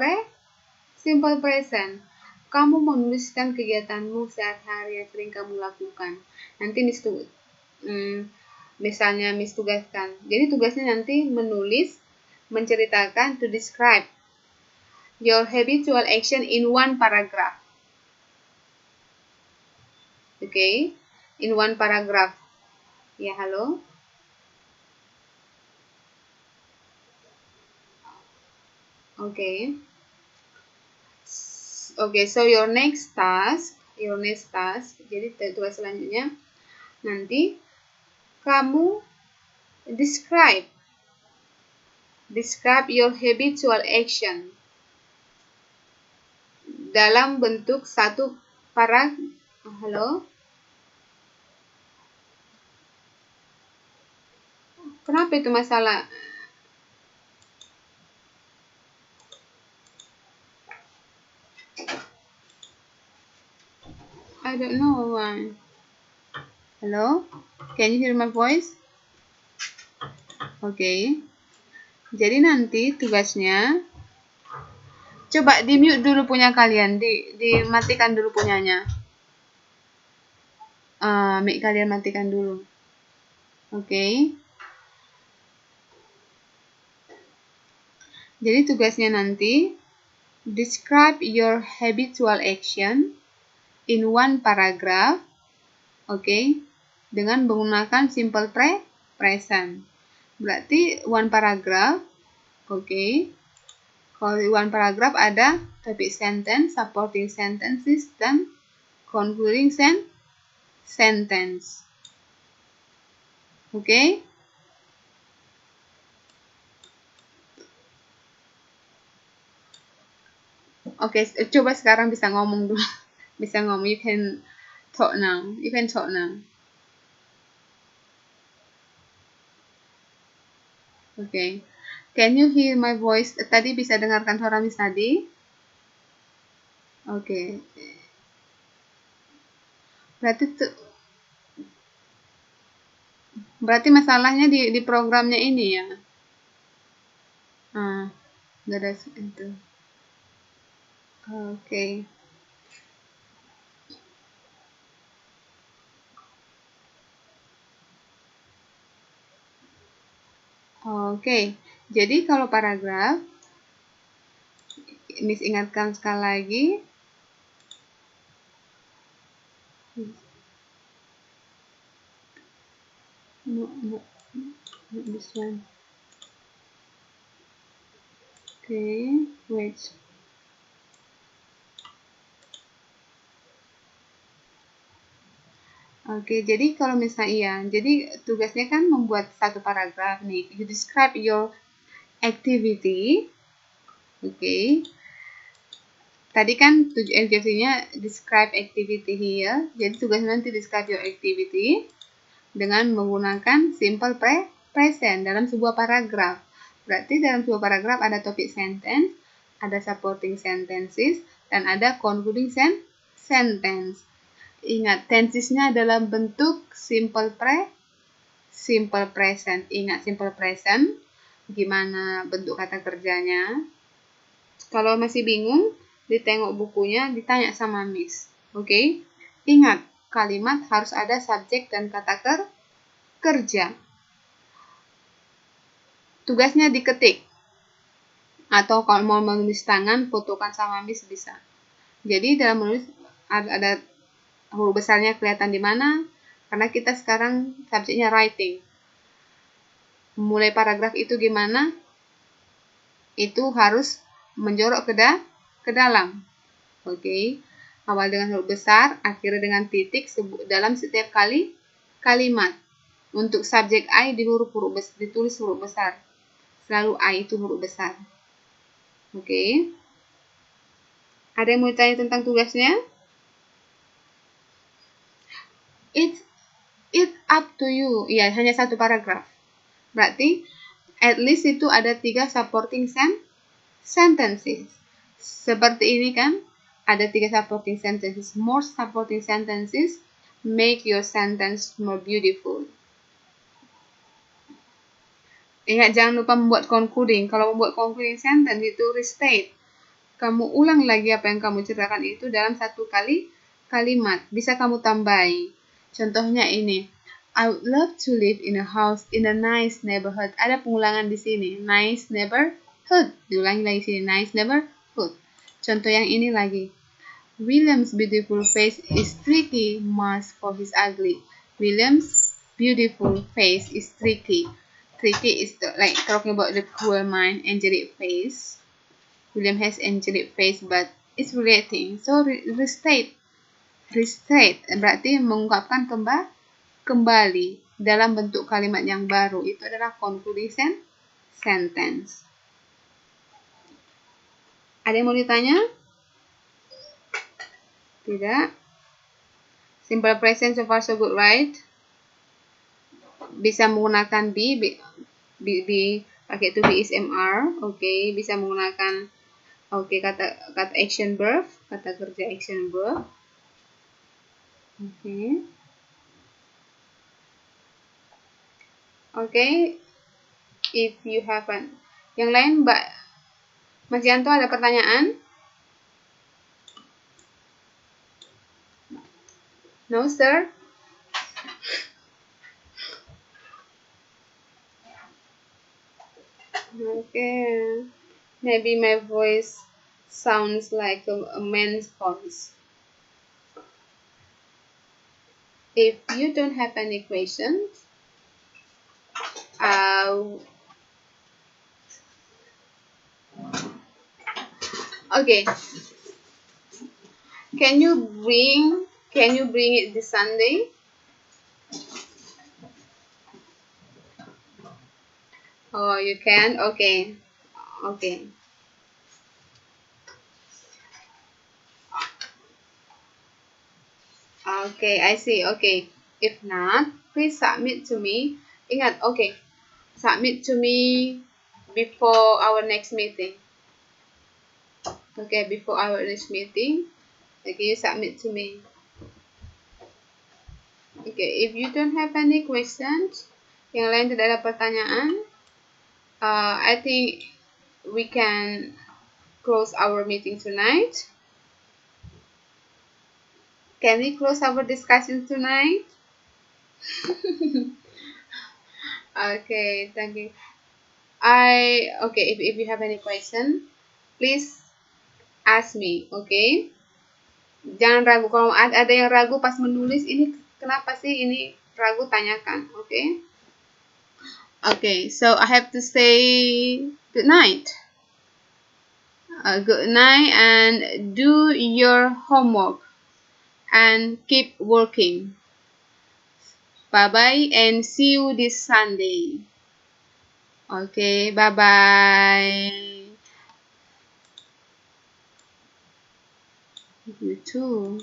present. Kamu menuliskan kegiatanmu sehari-hari yang sering kamu lakukan. Nanti misalnya tugaskan. Jadi tugasnya nanti menulis, menceritakan, to describe your habitual action in one paragraph. Okay, in one paragraph. Ya, halo. Okay. Okay, so your next task, jadi tugas selanjutnya nanti kamu describe your habitual action dalam bentuk satu halo? Kenapa itu masalah? I don't know why. Hello? Can you hear my voice? Okay. Jadi nanti tugasnya coba di mute dulu punya kalian, dimatikan dulu punyanya. Mic kalian matikan dulu. Okay. Jadi tugasnya nanti describe your habitual action in one paragraph, dengan menggunakan simple present. Berarti one paragraph, Kalau di one paragraph ada topic sentence, supporting sentences, dan concluding sentence. Oke, coba sekarang bisa ngomong dulu. Bisa ngomong, you can talk now. Okay. Can you hear my voice? Tadi bisa dengarkan suara Miss tadi? Okay. Berarti masalahnya di programnya ini ya? Nggak ada itu. Oke. Jadi kalau paragraf, Miss ingatkan sekali lagi. No, not this one. Wait. Oke, jadi kalau misalnya iya, jadi tugasnya kan membuat satu paragraf nih. You describe your activity. Oke. Tadi kan activity-nya describe activity here. Jadi tugasnya nanti describe your activity dengan menggunakan simple present dalam sebuah paragraf. Berarti dalam sebuah paragraf ada topic sentence, ada supporting sentences, dan ada concluding sentence. Ingat, tensesnya dalam bentuk simple present. Ingat simple present, gimana bentuk kata kerjanya. Kalau masih bingung, ditengok bukunya, ditanya sama Miss. Oke? Ingat, kalimat harus ada subjek dan kata kerja. Tugasnya diketik. Atau kalau mau menulis tangan, fotokan sama Miss bisa. Jadi dalam menulis ada huruf besarnya kelihatan di mana, karena kita sekarang subjeknya writing. Mulai paragraf itu gimana? Itu harus menjorok ke dalam. Oke. Awal dengan huruf besar, akhirnya dengan titik dalam setiap kalimat. Untuk subjek I ditulis huruf besar. Selalu I itu huruf besar. Oke. Ada yang mau ditanya tentang tugasnya? It's up to you. Iya, hanya satu paragraf. Berarti at least itu ada 3 supporting sentences. Seperti ini kan? Ada 3 supporting sentences. More supporting sentences make your sentence more beautiful. Ingat, jangan lupa membuat concluding. Kalau membuat concluding sentence itu restate. Kamu ulang lagi apa yang kamu ceritakan itu dalam satu kalimat. Bisa kamu tambahi. Contohnya ini, I would love to live in a house in a nice neighborhood. Ada pengulangan di sini, nice neighborhood. Diulangi lagi sini, nice neighborhood. Contoh yang ini lagi, William's beautiful face is tricky mask for his ugly. William's beautiful face is tricky. Tricky is like talking about the cruel mind, angelic face. William has angelic face, but it's relating. So restate berarti mengungkapkan kembali dalam bentuk kalimat yang baru. Itu adalah concluding sentence. Ada yang mau ditanya? Tidak. Simple present so far so good, right? Bisa menggunakan be pakai to be is mr. Oke. Bisa menggunakan kata action verb, kata kerja action verb. Okay. If you have yang lain, Mbak Mas Yanto ada pertanyaan? No, sir. Okay. Maybe my voice sounds like a man's voice. If you don't have any questions, okay. Can you bring it this Sunday? Oh, you can? Okay. Okay. Okay, I see. Okay. If not, please submit to me. Ingat, okay. Submit to me before our next meeting. Okay, before our next meeting. Okay, you submit to me. Okay, if you don't have any questions, yang lain tidak ada pertanyaan, I think we can close our meeting tonight. Can we close our discussion tonight? Okay, thank you. Okay, if you have any question, please ask me, okay? Jangan ragu, kalau ada yang ragu pas menulis, ini kenapa sih ini ragu, tanyakan, okay? Okay, so I have to say good night. Good night and do your homework and keep working. Bye-bye and see you this Sunday. Okay, bye-bye. You too.